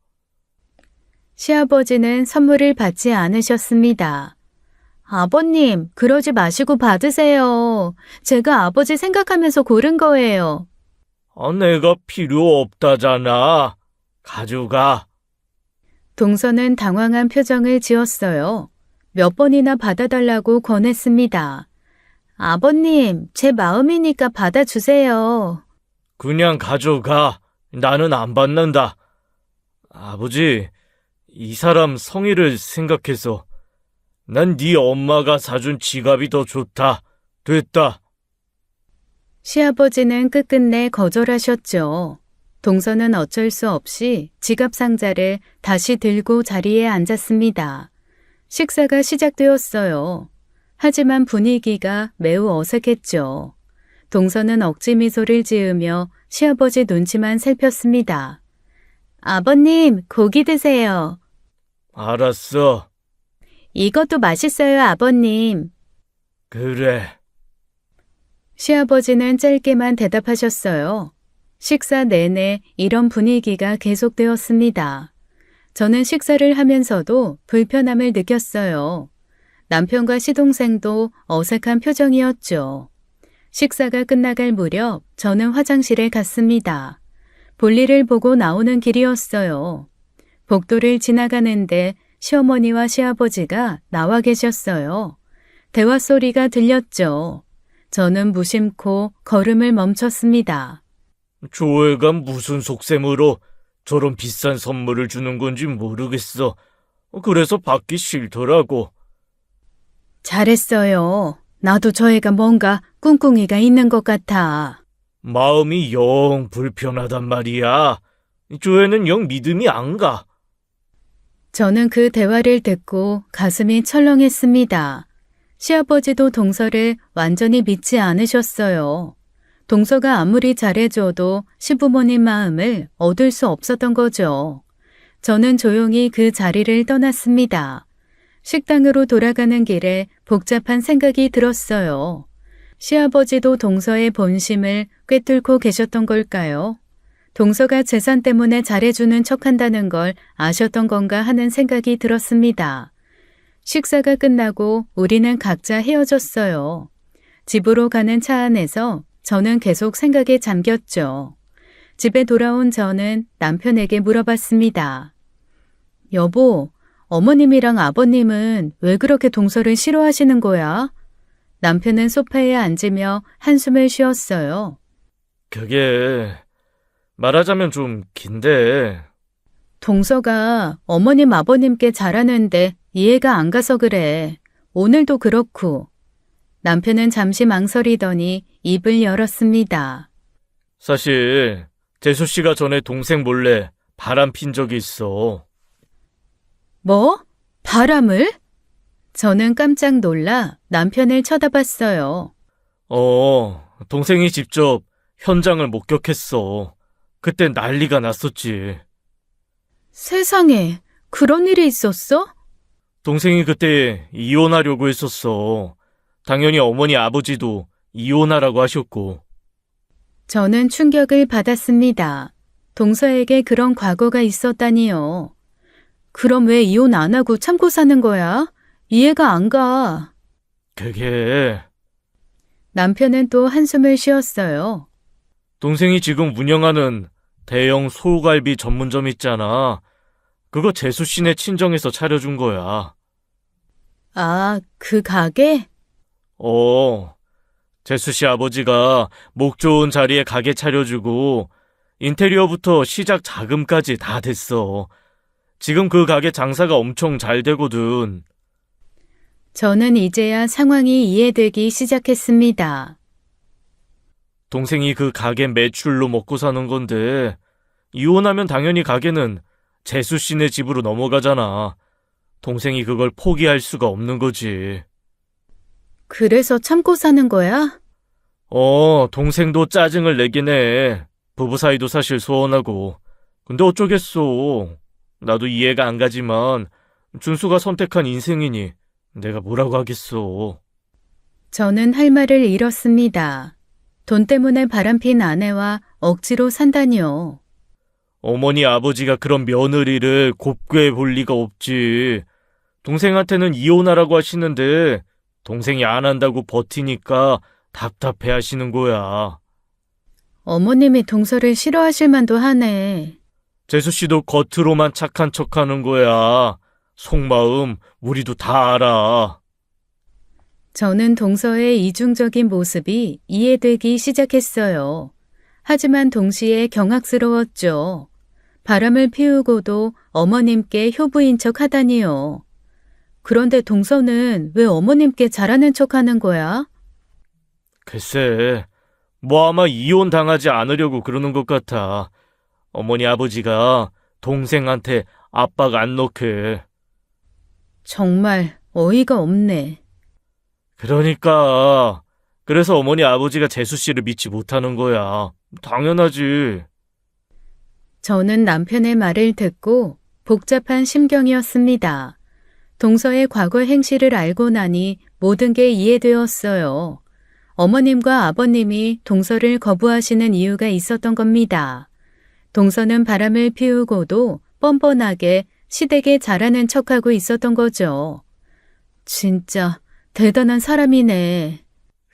시아버지는 선물을 받지 않으셨습니다. 아버님, 그러지 마시고 받으세요. 제가 아버지 생각하면서 고른 거예요. 내가 필요 없다잖아. 가져가. 동서는 당황한 표정을 지었어요. 몇 번이나 받아달라고 권했습니다. 아버님, 제 마음이니까 받아주세요. 그냥 가져가. 나는 안 받는다. 아버지, 이 사람 성의를 생각해서 난 네 엄마가 사준 지갑이 더 좋다. 됐다. 시아버지는 끝끝내 거절하셨죠. 동서는 어쩔 수 없이 지갑 상자를 다시 들고 자리에 앉았습니다. 식사가 시작되었어요. 하지만 분위기가 매우 어색했죠. 동서는 억지 미소를 지으며 시아버지 눈치만 살폈습니다. 아버님, 고기 드세요. 알았어. 이것도 맛있어요, 아버님. 그래. 시아버지는 짧게만 대답하셨어요. 식사 내내 이런 분위기가 계속되었습니다. 저는 식사를 하면서도 불편함을 느꼈어요. 남편과 시동생도 어색한 표정이었죠. 식사가 끝나갈 무렵 저는 화장실에 갔습니다. 볼일을 보고 나오는 길이었어요. 복도를 지나가는데 시어머니와 시아버지가 나와 계셨어요. 대화 소리가 들렸죠. 저는 무심코 걸음을 멈췄습니다. 조애가 무슨 속셈으로 저런 비싼 선물을 주는 건지 모르겠어. 그래서 받기 싫더라고. 잘했어요. 나도 저 애가 뭔가 꿍꿍이가 있는 것 같아. 마음이 영 불편하단 말이야. 조애는 영 믿음이 안 가. 저는 그 대화를 듣고 가슴이 철렁했습니다. 시아버지도 동서를 완전히 믿지 않으셨어요. 동서가 아무리 잘해줘도 시부모님 마음을 얻을 수 없었던 거죠. 저는 조용히 그 자리를 떠났습니다. 식당으로 돌아가는 길에 복잡한 생각이 들었어요. 시아버지도 동서의 본심을 꿰뚫고 계셨던 걸까요? 동서가 재산 때문에 잘해주는 척한다는 걸 아셨던 건가 하는 생각이 들었습니다. 식사가 끝나고 우리는 각자 헤어졌어요. 집으로 가는 차 안에서 저는 계속 생각에 잠겼죠. 집에 돌아온 저는 남편에게 물어봤습니다. 여보, 어머님이랑 아버님은 왜 그렇게 동서를 싫어하시는 거야? 남편은 소파에 앉으며 한숨을 쉬었어요. 그게 말하자면 좀 긴데. 동서가 어머님 아버님께 잘하는데 이해가 안 가서 그래. 오늘도 그렇고. 남편은 잠시 망설이더니 입을 열었습니다. 사실 재수 씨가 전에 동생 몰래 바람 핀 적이 있어. 뭐? 바람을? 저는 깜짝 놀라 남편을 쳐다봤어요. 동생이 직접 현장을 목격했어. 그때 난리가 났었지. 세상에, 그런 일이 있었어? 동생이 그때 이혼하려고 했었어. 당연히 어머니 아버지도 이혼하라고 하셨고. 저는 충격을 받았습니다. 동서에게 그런 과거가 있었다니요. 그럼 왜 이혼 안 하고 참고 사는 거야? 이해가 안 가. 그게 남편은 또 한숨을 쉬었어요. 동생이 지금 운영하는 대형 소갈비 전문점 있잖아. 그거 재수 씨네 친정에서 차려준 거야. 아, 그 가게? 재수 씨 아버지가 목 좋은 자리에 가게 차려주고 인테리어부터 시작 자금까지 다 됐어. 지금 그 가게 장사가 엄청 잘 되거든. 저는 이제야 상황이 이해되기 시작했습니다. 동생이 그 가게 매출로 먹고 사는 건데 이혼하면 당연히 가게는 재수 씨네 집으로 넘어가잖아. 동생이 그걸 포기할 수가 없는 거지. 그래서 참고 사는 거야? 동생도 짜증을 내긴 해. 부부 사이도 사실 소원하고. 근데 어쩌겠어. 나도 이해가 안 가지만 준수가 선택한 인생이니 내가 뭐라고 하겠어. 저는 할 말을 잃었습니다. 돈 때문에 바람핀 아내와 억지로 산다니요. 어머니 아버지가 그런 며느리를 곱게 볼 리가 없지. 동생한테는 이혼하라고 하시는데 동생이 안 한다고 버티니까 답답해 하시는 거야. 어머님이 동서를 싫어하실 만도 하네. 재수 씨도 겉으로만 착한 척 하는 거야. 속마음 우리도 다 알아. 저는 동서의 이중적인 모습이 이해되기 시작했어요. 하지만 동시에 경악스러웠죠. 바람을 피우고도 어머님께 효부인 척 하다니요. 그런데 동서는 왜 어머님께 잘하는 척 하는 거야? 글쎄, 뭐 아마 이혼 당하지 않으려고 그러는 것 같아. 어머니 아버지가 동생한테 압박 안 넣게. 정말 어이가 없네. 그러니까 그래서 어머니 아버지가 재수 씨를 믿지 못하는 거야. 당연하지. 저는 남편의 말을 듣고 복잡한 심경이었습니다. 동서의 과거 행실을 알고 나니 모든 게 이해되었어요. 어머님과 아버님이 동서를 거부하시는 이유가 있었던 겁니다. 동서는 바람을 피우고도 뻔뻔하게 시댁에 잘하는 척하고 있었던 거죠. 진짜 대단한 사람이네.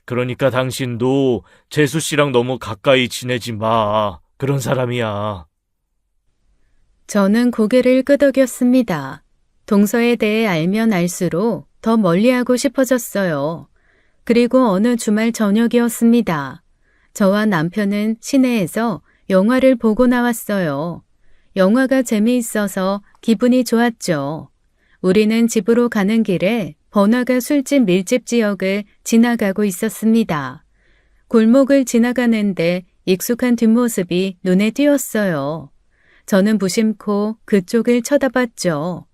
그러니까 당신도 재수 씨랑 너무 가까이 지내지 마. 그런 사람이야. 저는 고개를 끄덕였습니다. 동서에 대해 알면 알수록 더 멀리하고 싶어졌어요. 그리고 어느 주말 저녁이었습니다. 저와 남편은 시내에서 영화를 보고 나왔어요. 영화가 재미있어서 기분이 좋았죠. 우리는 집으로 가는 길에 번화가 술집 밀집 지역을 지나가고 있었습니다. 골목을 지나가는데 익숙한 뒷모습이 눈에 띄었어요. 저는 무심코 그쪽을 쳐다봤죠.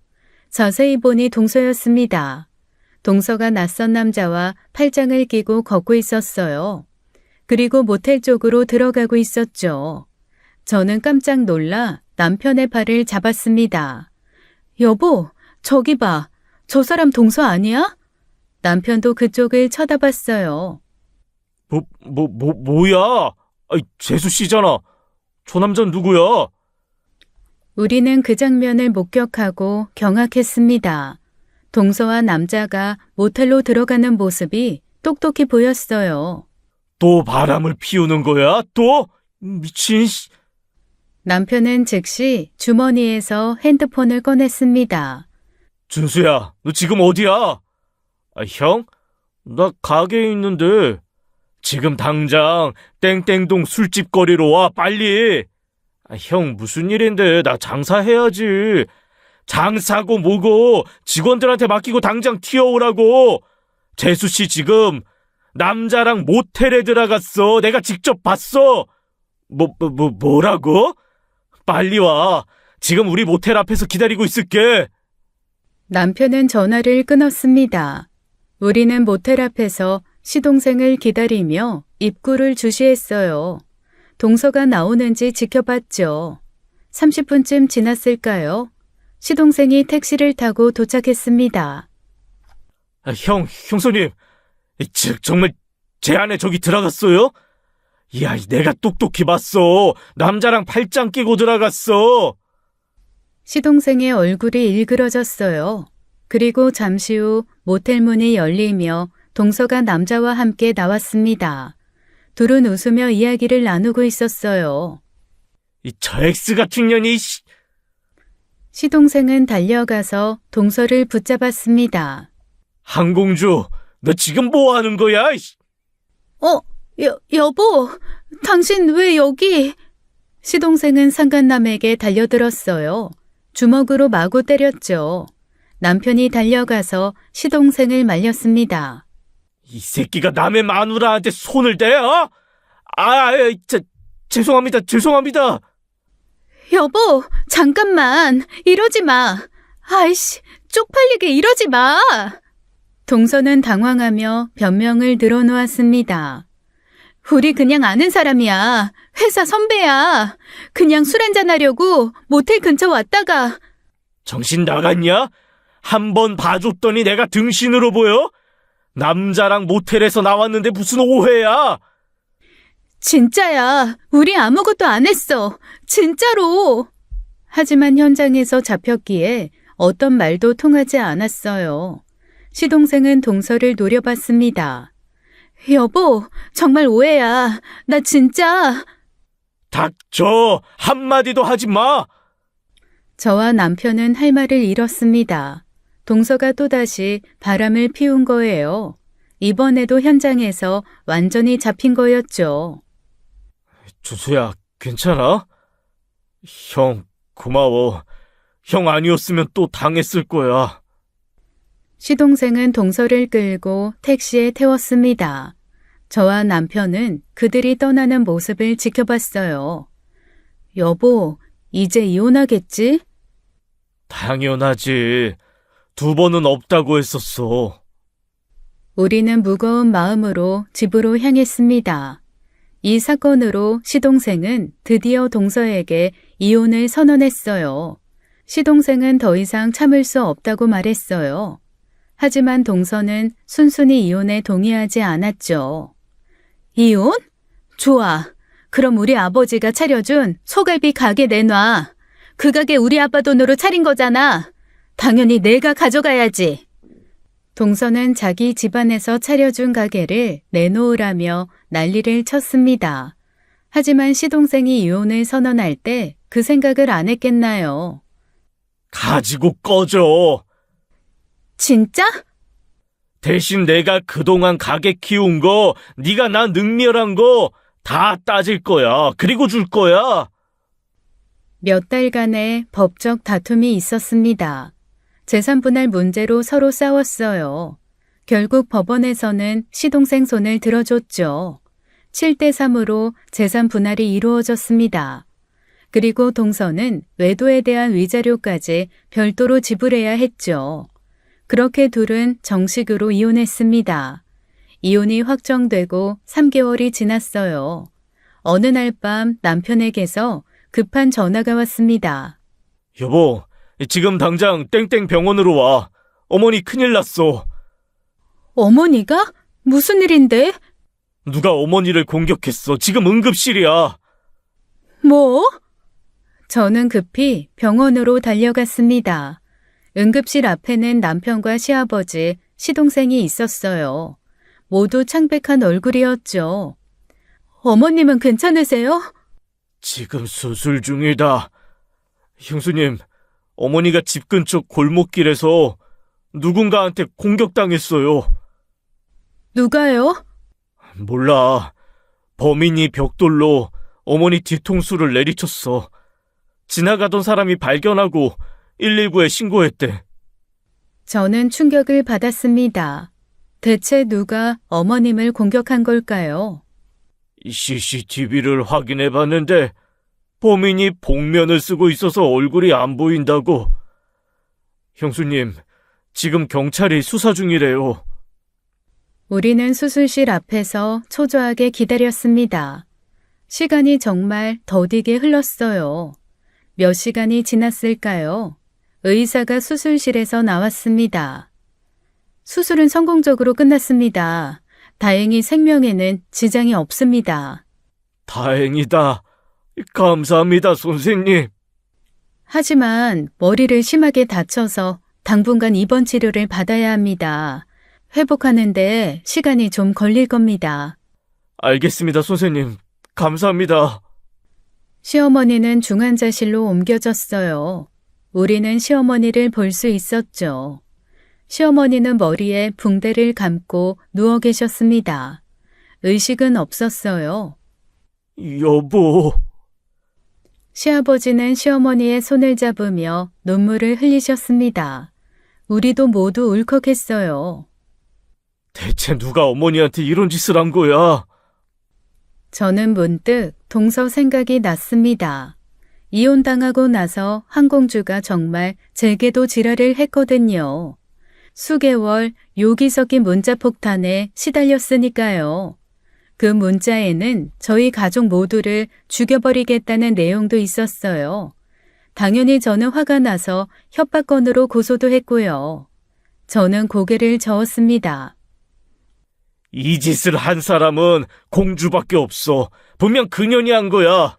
자세히 보니 동서였습니다. 동서가 낯선 남자와 팔짱을 끼고 걷고 있었어요. 그리고 모텔 쪽으로 들어가고 있었죠. 저는 깜짝 놀라 남편의 발을 잡았습니다. 여보, 저기 봐. 저 사람 동서 아니야? 남편도 그쪽을 쳐다봤어요. 뭐야? 아이, 재수 씨잖아. 저 남자는 누구야? 우리는 그 장면을 목격하고 경악했습니다. 동서와 남자가 모텔로 들어가는 모습이 똑똑히 보였어요. 또 바람을 피우는 거야? 또? 미친 씨. 남편은 즉시 주머니에서 핸드폰을 꺼냈습니다. 준수야, 너 지금 어디야? 형? 나 가게에 있는데. 지금 당장 땡땡동 술집 거리로 와, 빨리. 형, 무슨 일인데? 나 장사해야지. 장사고 뭐고 직원들한테 맡기고 당장 튀어오라고. 재수씨 지금 남자랑 모텔에 들어갔어. 내가 직접 봤어. 뭐라고? 빨리 와. 지금 우리 모텔 앞에서 기다리고 있을게. 남편은 전화를 끊었습니다. 우리는 모텔 앞에서 시동생을 기다리며 입구를 주시했어요. 동서가 나오는지 지켜봤죠. 30분쯤 지났을까요? 시동생이 택시를 타고 도착했습니다. 형수님, 정말 제 안에 저기 들어갔어요? 이야, 내가 똑똑히 봤어. 남자랑 팔짱 끼고 들어갔어. 시동생의 얼굴이 일그러졌어요. 그리고 잠시 후 모텔 문이 열리며 동서가 남자와 함께 나왔습니다. 둘은 웃으며 이야기를 나누고 있었어요. 저 X 같은 년이, 시동생은 달려가서 동서를 붙잡았습니다. 한공주, 너 지금 뭐 하는 거야? 여보, 당신 왜 여기? 시동생은 상간남에게 달려들었어요. 주먹으로 마구 때렸죠. 남편이 달려가서 시동생을 말렸습니다. 이 새끼가 남의 마누라한테 손을 대, 어? 죄송합니다. 여보, 잠깐만. 이러지 마. 아이씨, 쪽팔리게 이러지 마. 동서는 당황하며 변명을 늘어놓았습니다. 우리 그냥 아는 사람이야. 회사 선배야. 그냥 술 한잔하려고 모텔 근처 왔다가. 정신 나갔냐? 한 번 봐줬더니 내가 등신으로 보여? 남자랑 모텔에서 나왔는데 무슨 오해야? 진짜야. 우리 아무것도 안 했어. 진짜로. 하지만 현장에서 잡혔기에 어떤 말도 통하지 않았어요. 시동생은 동서를 노려봤습니다. 여보, 정말 오해야. 나 진짜. 닥쳐! 한마디도 하지 마! 저와 남편은 할 말을 잃었습니다. 동서가 또다시 바람을 피운 거예요. 이번에도 현장에서 완전히 잡힌 거였죠. 준수야, 괜찮아? 형, 고마워. 형 아니었으면 또 당했을 거야. 시동생은 동서를 끌고 택시에 태웠습니다. 저와 남편은 그들이 떠나는 모습을 지켜봤어요. 여보, 이제 이혼하겠지? 당연하지. 2번은 없다고 했었어. 우리는 무거운 마음으로 집으로 향했습니다. 이 사건으로 시동생은 드디어 동서에게 이혼을 선언했어요. 시동생은 더 이상 참을 수 없다고 말했어요. 하지만 동서는 순순히 이혼에 동의하지 않았죠. 이혼? 좋아. 그럼 우리 아버지가 차려준 소갈비 가게 내놔. 그 가게 우리 아빠 돈으로 차린 거잖아. 당연히 내가 가져가야지. 동서는 자기 집안에서 차려준 가게를 내놓으라며 난리를 쳤습니다. 하지만 시동생이 이혼을 선언할 때 그 생각을 안 했겠나요? 가지고 꺼져. 진짜? 대신 내가 그동안 가게 키운 거, 네가 나 능멸한 거 다 따질 거야. 그리고 줄 거야. 몇 달간의 법적 다툼이 있었습니다. 재산 분할 문제로 서로 싸웠어요. 결국 법원에서는 시동생 손을 들어줬죠. 7대3으로 재산 분할이 이루어졌습니다. 그리고 동서는 외도에 대한 위자료까지 별도로 지불해야 했죠. 그렇게 둘은 정식으로 이혼했습니다. 이혼이 확정되고 3개월이 지났어요. 어느 날 밤 남편에게서 급한 전화가 왔습니다. 여보, 지금 당장 땡땡 병원으로 와. 어머니 큰일 났어. 어머니가? 무슨 일인데? 누가 어머니를 공격했어. 지금 응급실이야. 뭐? 저는 급히 병원으로 달려갔습니다. 응급실 앞에는 남편과 시아버지, 시동생이 있었어요. 모두 창백한 얼굴이었죠. 어머님은 괜찮으세요? 지금 수술 중이다. 형수님, 어머니가 집 근처 골목길에서 누군가한테 공격당했어요. 누가요? 몰라. 범인이 벽돌로 어머니 뒤통수를 내리쳤어. 지나가던 사람이 발견하고 119에 신고했대. 저는 충격을 받았습니다. 대체 누가 어머님을 공격한 걸까요? CCTV를 확인해봤는데 범인이 복면을 쓰고 있어서 얼굴이 안 보인다고. 형수님, 지금 경찰이 수사 중이래요. 우리는 수술실 앞에서 초조하게 기다렸습니다. 시간이 정말 더디게 흘렀어요. 몇 시간이 지났을까요? 의사가 수술실에서 나왔습니다. 수술은 성공적으로 끝났습니다. 다행히 생명에는 지장이 없습니다. 다행이다. 감사합니다, 선생님. 하지만 머리를 심하게 다쳐서 당분간 입원 치료를 받아야 합니다. 회복하는데 시간이 좀 걸릴 겁니다. 알겠습니다, 선생님. 감사합니다. 시어머니는 중환자실로 옮겨졌어요. 우리는 시어머니를 볼 수 있었죠. 시어머니는 머리에 붕대를 감고 누워 계셨습니다. 의식은 없었어요. 여보, 시아버지는 시어머니의 손을 잡으며 눈물을 흘리셨습니다. 우리도 모두 울컥했어요. 대체 누가 어머니한테 이런 짓을 한 거야? 저는 문득 동서 생각이 났습니다. 이혼당하고 나서 한공주가 정말 제게도 지랄을 했거든요. 수개월 욕이 섞인 문자폭탄에 시달렸으니까요. 그 문자에는 저희 가족 모두를 죽여버리겠다는 내용도 있었어요. 당연히 저는 화가 나서 협박건으로 고소도 했고요. 저는 고개를 저었습니다. 이 짓을 한 사람은 공주밖에 없어. 분명 그년이 한 거야.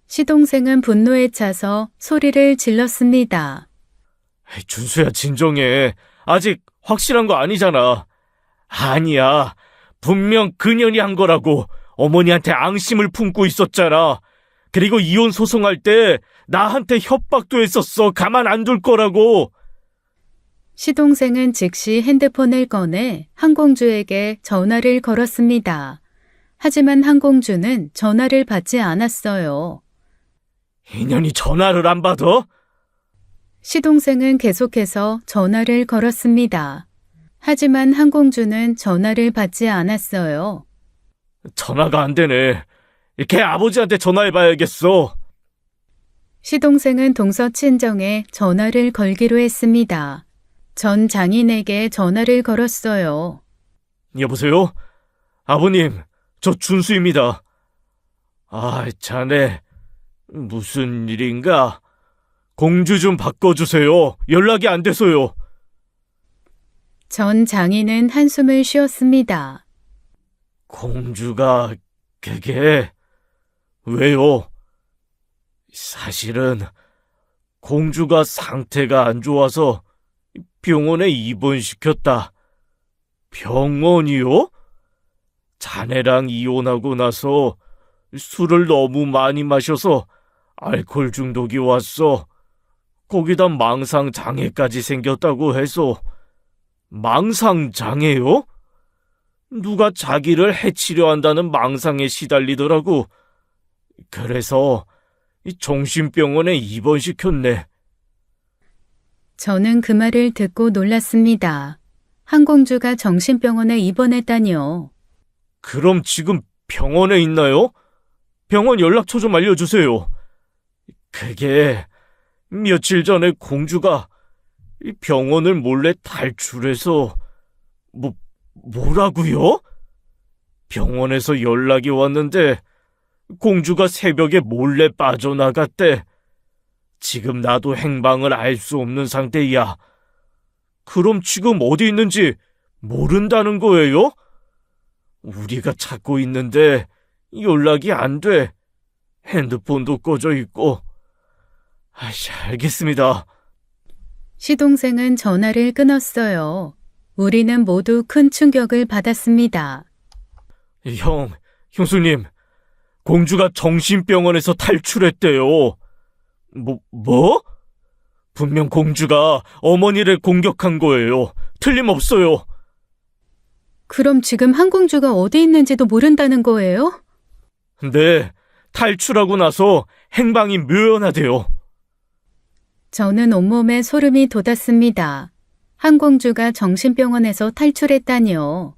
시동생은 분노에 차서 소리를 질렀습니다. 준수야, 진정해. 아직 확실한 거 아니잖아. 아니야. 분명 그년이 한 거라고. 어머니한테 앙심을 품고 있었잖아. 그리고 이혼 소송할 때 나한테 협박도 했었어. 가만 안 둘 거라고. 시동생은 즉시 핸드폰을 꺼내 한공주에게 전화를 걸었습니다. 하지만 한공주는 전화를 받지 않았어요. 이년이 전화를 안 받아? 시동생은 계속해서 전화를 걸었습니다. 하지만 한공주는 전화를 받지 않았어요. 전화가 안 되네. 걔 아버지한테 전화해봐야겠어. 시동생은 동서 친정에 전화를 걸기로 했습니다. 전 장인에게 전화를 걸었어요. 여보세요? 아버님, 저 준수입니다. 아, 자네, 무슨 일인가? 공주 좀 바꿔주세요. 연락이 안 돼서요. 전 장인은 한숨을 쉬었습니다. 공주가, 그게, 왜요? 사실은, 공주가 상태가 안 좋아서 병원에 입원시켰다. 병원이요? 자네랑 이혼하고 나서 술을 너무 많이 마셔서 알코올 중독이 왔어. 거기다 망상장애까지 생겼다고 해서. 망상장애요? 누가 자기를 해치려 한다는 망상에 시달리더라고. 그래서 정신병원에 입원시켰네. 저는 그 말을 듣고 놀랐습니다. 한공주가 정신병원에 입원했다니요. 그럼 지금 병원에 있나요? 병원 연락처 좀 알려주세요. 그게 며칠 전에 공주가 병원을 몰래 탈출해서 뭐라고요? 병원에서 연락이 왔는데 공주가 새벽에 몰래 빠져나갔대. 지금 나도 행방을 알 수 없는 상태야. 그럼 지금 어디 있는지 모른다는 거예요? 우리가 찾고 있는데 연락이 안 돼. 핸드폰도 꺼져 있고. 알겠습니다. 시동생은 전화를 끊었어요. 우리는 모두 큰 충격을 받았습니다. 형수님, 공주가 정신병원에서 탈출했대요. 뭐? 분명 공주가 어머니를 공격한 거예요. 틀림없어요. 그럼 지금 한공주가 어디 있는지도 모른다는 거예요? 네, 탈출하고 나서 행방이 묘연하대요. 저는 온몸에 소름이 돋았습니다. 한공주가 정신병원에서 탈출했다니요.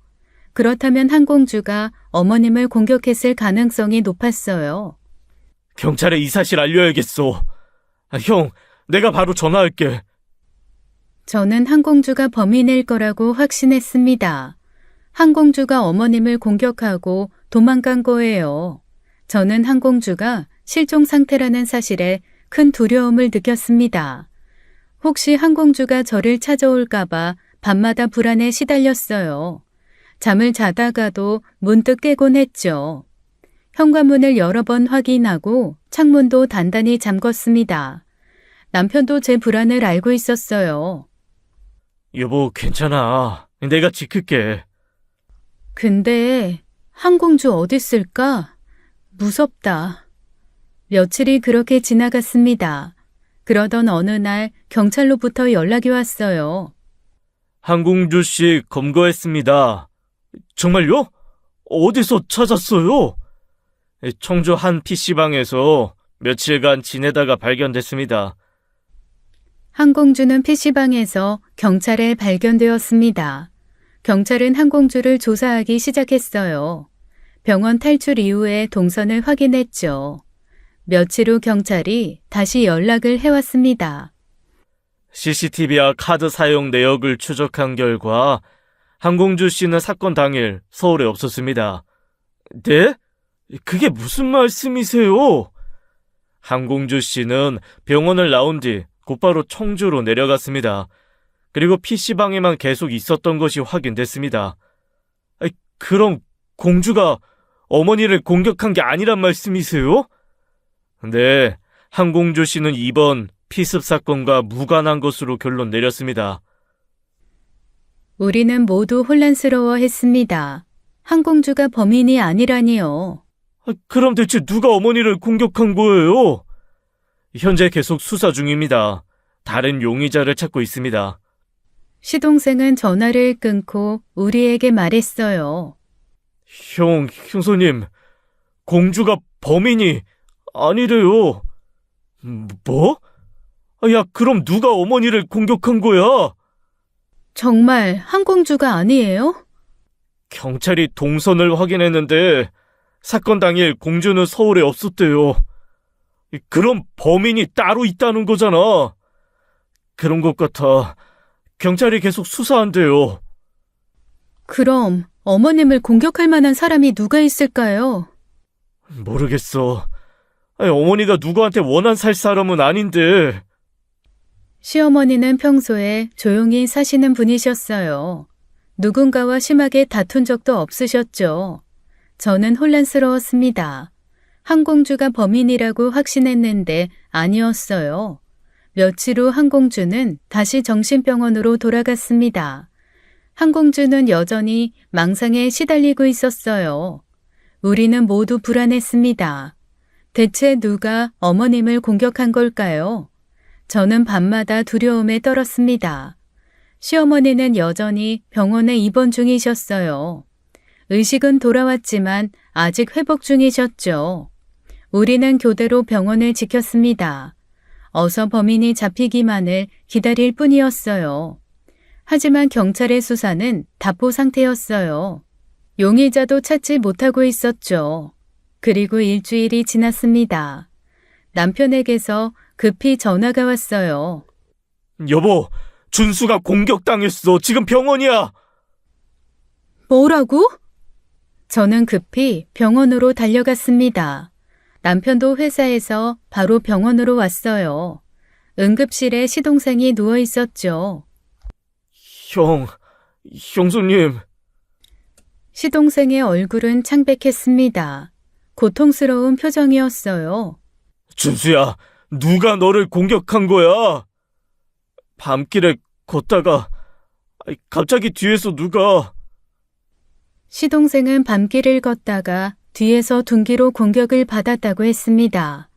그렇다면 한공주가 어머님을 공격했을 가능성이 높았어요. 경찰에 이 사실 알려야겠어. 형, 내가 바로 전화할게. 저는 한공주가 범인일 거라고 확신했습니다. 한공주가 어머님을 공격하고 도망간 거예요. 저는 한공주가 실종 상태라는 사실에 큰 두려움을 느꼈습니다. 혹시 한공주가 저를 찾아올까봐 밤마다 불안에 시달렸어요. 잠을 자다가도 문득 깨곤 했죠. 현관문을 여러 번 확인하고 창문도 단단히 잠궜습니다. 남편도 제 불안을 알고 있었어요. 여보, 괜찮아. 내가 지킬게. 근데 한공주 어디 있을까? 무섭다. 며칠이 그렇게 지나갔습니다. 그러던 어느 날 경찰로부터 연락이 왔어요. 한공주 씨 검거했습니다. 정말요? 어디서 찾았어요? 청주 한 PC방에서 며칠간 지내다가 발견됐습니다. 한공주는 PC방에서 경찰에 발견되었습니다. 경찰은 한공주를 조사하기 시작했어요. 병원 탈출 이후에 동선을 확인했죠. 며칠 후 경찰이 다시 연락을 해왔습니다. CCTV와 카드 사용 내역을 추적한 결과 한공주 씨는 사건 당일 서울에 없었습니다. 네? 그게 무슨 말씀이세요? 한공주 씨는 병원을 나온 뒤 곧바로 청주로 내려갔습니다. 그리고 PC방에만 계속 있었던 것이 확인됐습니다. 그럼 공주가 어머니를 공격한 게 아니란 말씀이세요? 네, 한공주 씨는 이번 피습 사건과 무관한 것으로 결론 내렸습니다. 우리는 모두 혼란스러워했습니다. 한공주가 범인이 아니라니요. 그럼 대체 누가 어머니를 공격한 거예요? 현재 계속 수사 중입니다. 다른 용의자를 찾고 있습니다. 시동생은 전화를 끊고 우리에게 말했어요. 형수님, 공주가 범인이 아니래요. 뭐? 야, 그럼 누가 어머니를 공격한 거야? 정말 한공주가 아니에요? 경찰이 동선을 확인했는데 사건 당일 공주는 서울에 없었대요. 그럼 범인이 따로 있다는 거잖아. 그런 것 같아. 경찰이 계속 수사한대요. 그럼 어머님을 공격할 만한 사람이 누가 있을까요? 모르겠어. 어머니가 누구한테 원한 살 사람은 아닌데. 시어머니는 평소에 조용히 사시는 분이셨어요. 누군가와 심하게 다툰 적도 없으셨죠. 저는 혼란스러웠습니다. 한공주가 범인이라고 확신했는데 아니었어요. 며칠 후 한공주는 다시 정신병원으로 돌아갔습니다. 한공주는 여전히 망상에 시달리고 있었어요. 우리는 모두 불안했습니다. 대체 누가 어머님을 공격한 걸까요? 저는 밤마다 두려움에 떨었습니다. 시어머니는 여전히 병원에 입원 중이셨어요. 의식은 돌아왔지만 아직 회복 중이셨죠. 우리는 교대로 병원을 지켰습니다. 어서 범인이 잡히기만을 기다릴 뿐이었어요. 하지만 경찰의 수사는 답보 상태였어요. 용의자도 찾지 못하고 있었죠. 그리고 일주일이 지났습니다. 남편에게서 급히 전화가 왔어요. 여보, 준수가 공격당했어. 지금 병원이야. 뭐라고? 저는 급히 병원으로 달려갔습니다. 남편도 회사에서 바로 병원으로 왔어요. 응급실에 시동생이 누워 있었죠. 형수님. 시동생의 얼굴은 창백했습니다. 고통스러운 표정이었어요. 준수야, 누가 너를 공격한 거야? 밤길에 걷다가 갑자기 뒤에서 누가... 시동생은 밤길을 걷다가 뒤에서 둔기로 공격을 받았다고 했습니다.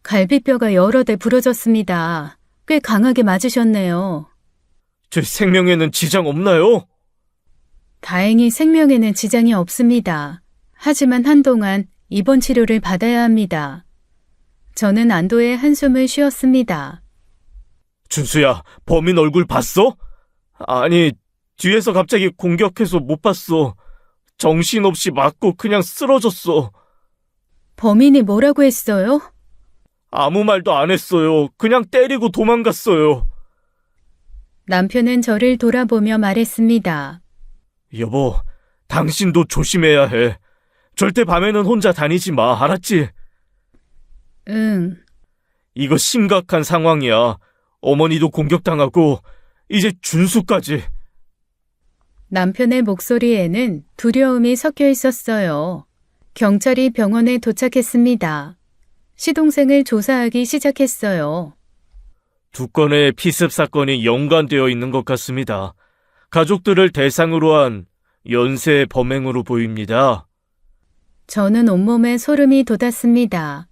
갈비뼈가 여러 대 부러졌습니다. 꽤 강하게 맞으셨네요. 제 생명에는 지장 없나요? 다행히 생명에는 지장이 없습니다. 하지만 한동안 입원 치료를 받아야 합니다. 저는 안도의 한숨을 쉬었습니다. 준수야, 범인 얼굴 봤어? 아니, 뒤에서 갑자기 공격해서 못 봤어. 정신없이 맞고 그냥 쓰러졌어. 범인이 뭐라고 했어요? 아무 말도 안 했어요. 그냥 때리고 도망갔어요. 남편은 저를 돌아보며 말했습니다. 여보, 당신도 조심해야 해. 절대 밤에는 혼자 다니지 마, 알았지? 응. 이거 심각한 상황이야. 어머니도 공격당하고, 이제 준수까지. 남편의 목소리에는 두려움이 섞여 있었어요. 경찰이 병원에 도착했습니다. 시동생을 조사하기 시작했어요. 두 건의 피습 사건이 연관되어 있는 것 같습니다. 가족들을 대상으로 한 연쇄 범행으로 보입니다. 저는 온몸에 소름이 돋았습니다.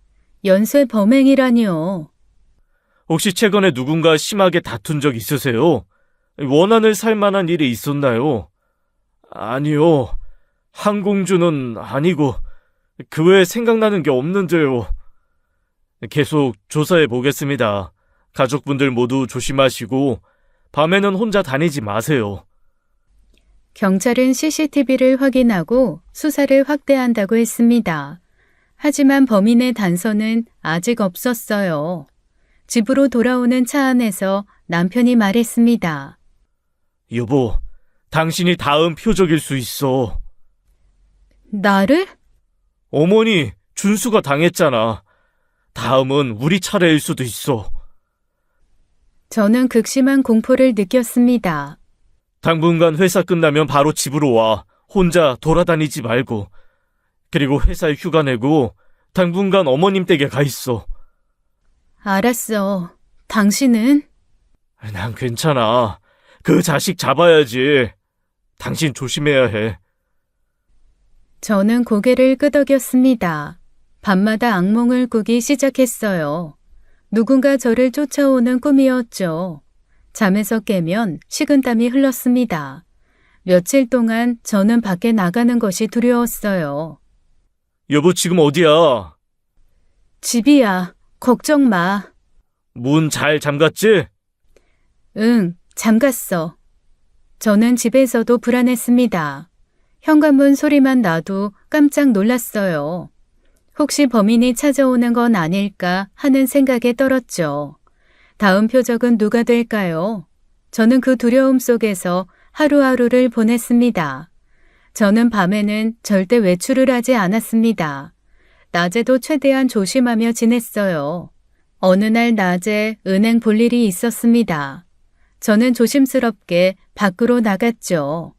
연쇄 범행이라니요. 혹시 최근에 누군가 심하게 다툰 적 있으세요? 원한을 살 만한 일이 있었나요? 아니요. 한공주는 아니고 그 외에 생각나는 게 없는데요. 계속 조사해 보겠습니다. 가족분들 모두 조심하시고 밤에는 혼자 다니지 마세요. 경찰은 CCTV를 확인하고 수사를 확대한다고 했습니다. 하지만 범인의 단서는 아직 없었어요. 집으로 돌아오는 차 안에서 남편이 말했습니다. 여보, 당신이 다음 표적일 수 있어. 나를? 어머니, 준수가 당했잖아. 다음은 우리 차례일 수도 있어. 저는 극심한 공포를 느꼈습니다. 당분간 회사 끝나면 바로 집으로 와. 혼자 돌아다니지 말고. 그리고 회사에 휴가 내고 당분간 어머님 댁에 가 있어. 알았어. 당신은? 난 괜찮아. 그 자식 잡아야지. 당신 조심해야 해. 저는 고개를 끄덕였습니다. 밤마다 악몽을 꾸기 시작했어요. 누군가 저를 쫓아오는 꿈이었죠. 잠에서 깨면 식은땀이 흘렀습니다. 며칠 동안 저는 밖에 나가는 것이 두려웠어요. 여보, 지금 어디야? 집이야. 걱정 마. 문 잘 잠갔지? 응, 잠갔어. 저는 집에서도 불안했습니다. 현관문 소리만 나도 깜짝 놀랐어요. 혹시 범인이 찾아오는 건 아닐까 하는 생각에 떨었죠. 다음 표적은 누가 될까요? 저는 그 두려움 속에서 하루하루를 보냈습니다. 저는 밤에는 절대 외출을 하지 않았습니다. 낮에도 최대한 조심하며 지냈어요. 어느 날 낮에 은행 볼 일이 있었습니다. 저는 조심스럽게 밖으로 나갔죠.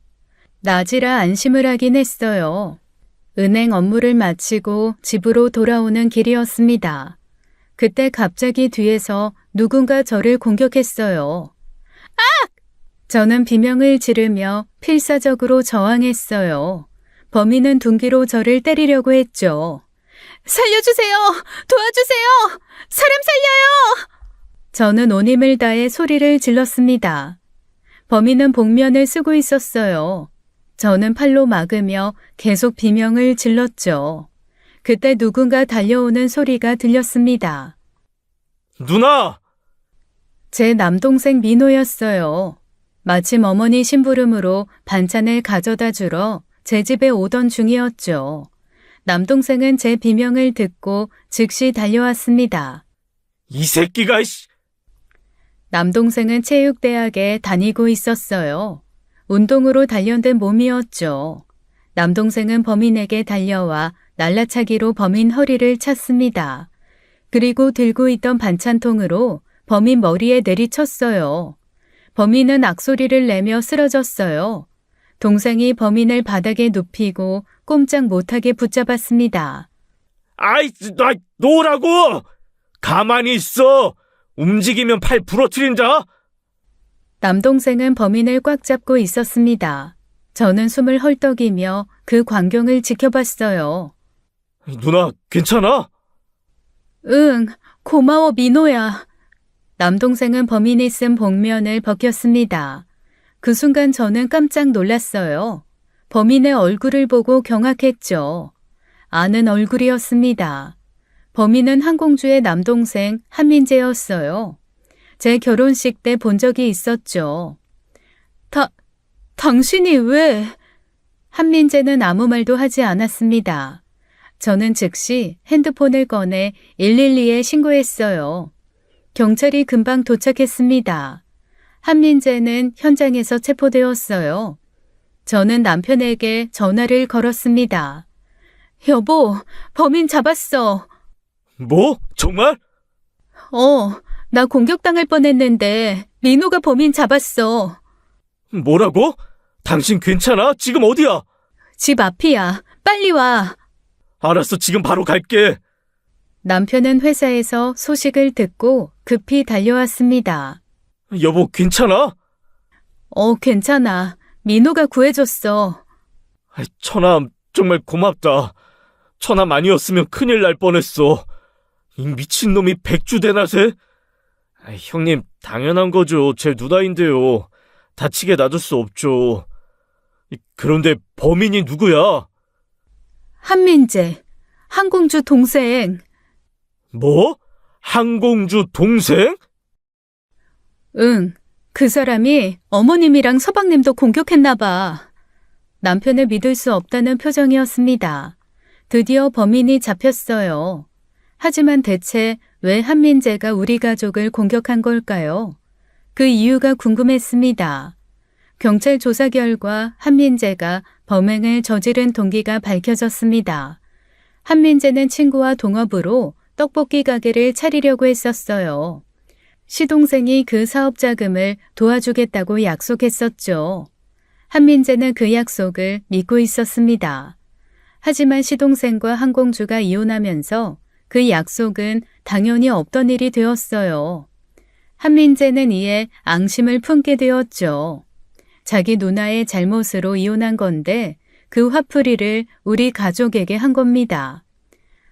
낮이라 안심을 하긴 했어요. 은행 업무를 마치고 집으로 돌아오는 길이었습니다. 그때 갑자기 뒤에서 누군가 저를 공격했어요. 악! 저는 비명을 지르며 필사적으로 저항했어요. 범인은 둔기로 저를 때리려고 했죠. 살려주세요! 도와주세요! 사람 살려요! 저는 온 힘을 다해 소리를 질렀습니다. 범인은 복면을 쓰고 있었어요. 저는 팔로 막으며 계속 비명을 질렀죠. 그때 누군가 달려오는 소리가 들렸습니다. 누나! 제 남동생 민호였어요. 마침 어머니 심부름으로 반찬을 가져다 주러 제 집에 오던 중이었죠. 남동생은 제 비명을 듣고 즉시 달려왔습니다. 이 새끼가, 씨! 남동생은 체육대학에 다니고 있었어요. 운동으로 단련된 몸이었죠. 남동생은 범인에게 달려와 날라차기로 범인 허리를 찼습니다. 그리고 들고 있던 반찬통으로 범인 머리에 내리쳤어요. 범인은 악소리를 내며 쓰러졌어요. 동생이 범인을 바닥에 눕히고 꼼짝 못하게 붙잡았습니다. 아이, 나 놓으라고! 가만히 있어! 움직이면 팔 부러뜨린다! 남동생은 범인을 꽉 잡고 있었습니다. 저는 숨을 헐떡이며 그 광경을 지켜봤어요. 누나, 괜찮아? 응, 고마워 민호야. 남동생은 범인이 쓴 복면을 벗겼습니다. 그 순간 저는 깜짝 놀랐어요. 범인의 얼굴을 보고 경악했죠. 아는 얼굴이었습니다. 범인은 한공주의 남동생 한민재였어요. 제 결혼식 때 본 적이 있었죠. 당신이 왜? 한민재는 아무 말도 하지 않았습니다. 저는 즉시 핸드폰을 꺼내 112에 신고했어요. 경찰이 금방 도착했습니다. 한민재는 현장에서 체포되었어요. 저는 남편에게 전화를 걸었습니다. 여보, 범인 잡았어. 뭐? 정말? 나 공격당할 뻔했는데 민호가 범인 잡았어. 뭐라고? 당신 괜찮아? 지금 어디야? 집 앞이야. 빨리 와. 알았어, 지금 바로 갈게. 남편은 회사에서 소식을 듣고 급히 달려왔습니다. 여보, 괜찮아? 괜찮아. 민호가 구해줬어. 처남, 정말 고맙다. 처남 아니었으면 큰일 날 뻔했어. 이 미친놈이 백주대낮에? 형님, 당연한 거죠. 제 누나인데요. 다치게 놔둘 수 없죠. 그런데 범인이 누구야? 한민재, 한공주 동생. 뭐? 한공주 동생? 응, 그 사람이 어머님이랑 서방님도 공격했나 봐. 남편을 믿을 수 없다는 표정이었습니다. 드디어 범인이 잡혔어요. 하지만 대체 왜 한민재가 우리 가족을 공격한 걸까요? 그 이유가 궁금했습니다. 경찰 조사 결과 한민재가 범행을 저지른 동기가 밝혀졌습니다. 한민재는 친구와 동업으로 떡볶이 가게를 차리려고 했었어요. 시동생이 그 사업 자금을 도와주겠다고 약속했었죠. 한민재는 그 약속을 믿고 있었습니다. 하지만 시동생과 한공주가 이혼하면서 그 약속은 당연히 없던 일이 되었어요. 한민재는 이에 앙심을 품게 되었죠. 자기 누나의 잘못으로 이혼한 건데 그 화풀이를 우리 가족에게 한 겁니다.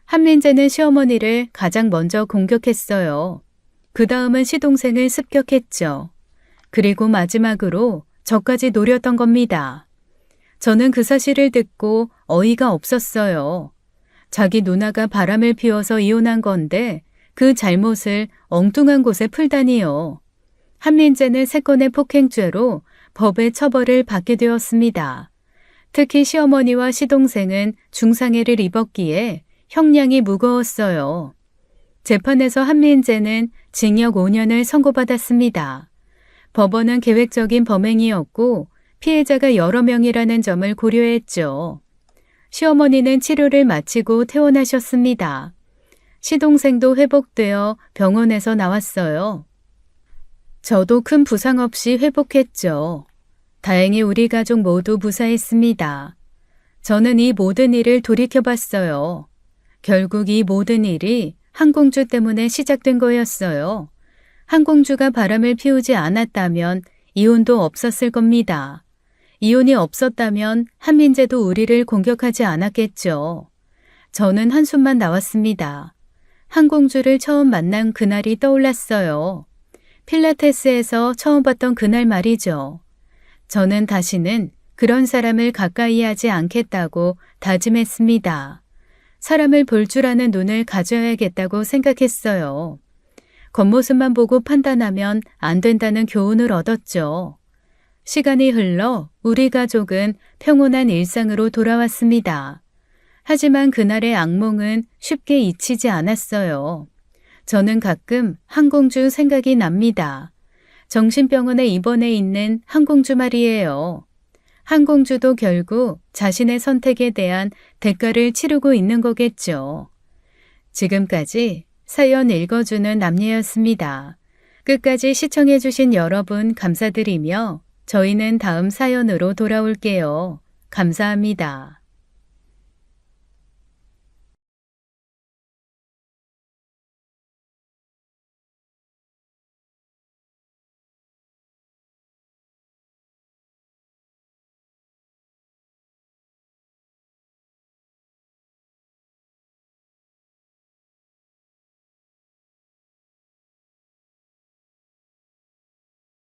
한민재는 시어머니를 가장 먼저 공격했어요. 그 다음은 시동생을 습격했죠. 그리고 마지막으로 저까지 노렸던 겁니다. 저는 그 사실을 듣고 어이가 없었어요. 자기 누나가 바람을 피워서 이혼한 건데 그 잘못을 엉뚱한 곳에 풀다니요. 한민재는 3건의 폭행죄로 법의 처벌을 받게 되었습니다. 특히 시어머니와 시동생은 중상해를 입었기에 형량이 무거웠어요. 재판에서 한민재는 징역 5년을 선고받았습니다. 법원은 계획적인 범행이었고 피해자가 여러 명이라는 점을 고려했죠. 시어머니는 치료를 마치고 퇴원하셨습니다. 시동생도 회복되어 병원에서 나왔어요. 저도 큰 부상 없이 회복했죠. 다행히 우리 가족 모두 무사했습니다. 저는 이 모든 일을 돌이켜봤어요. 결국 이 모든 일이 한공주 때문에 시작된 거였어요. 한공주가 바람을 피우지 않았다면 이혼도 없었을 겁니다. 이혼이 없었다면 한민재도 우리를 공격하지 않았겠죠. 저는 한숨만 나왔습니다. 한공주를 처음 만난 그날이 떠올랐어요. 필라테스에서 처음 봤던 그날 말이죠. 저는 다시는 그런 사람을 가까이 하지 않겠다고 다짐했습니다. 사람을 볼 줄 아는 눈을 가져야겠다고 생각했어요. 겉모습만 보고 판단하면 안 된다는 교훈을 얻었죠. 시간이 흘러 우리 가족은 평온한 일상으로 돌아왔습니다. 하지만 그날의 악몽은 쉽게 잊히지 않았어요. 저는 가끔 한공주 생각이 납니다. 정신병원에 입원해 있는 한공주 말이에요. 한공주도 결국 자신의 선택에 대한 대가를 치르고 있는 거겠죠. 지금까지 사연 읽어주는 남녀였습니다. 끝까지 시청해주신 여러분 감사드리며 저희는 다음 사연으로 돌아올게요. 감사합니다.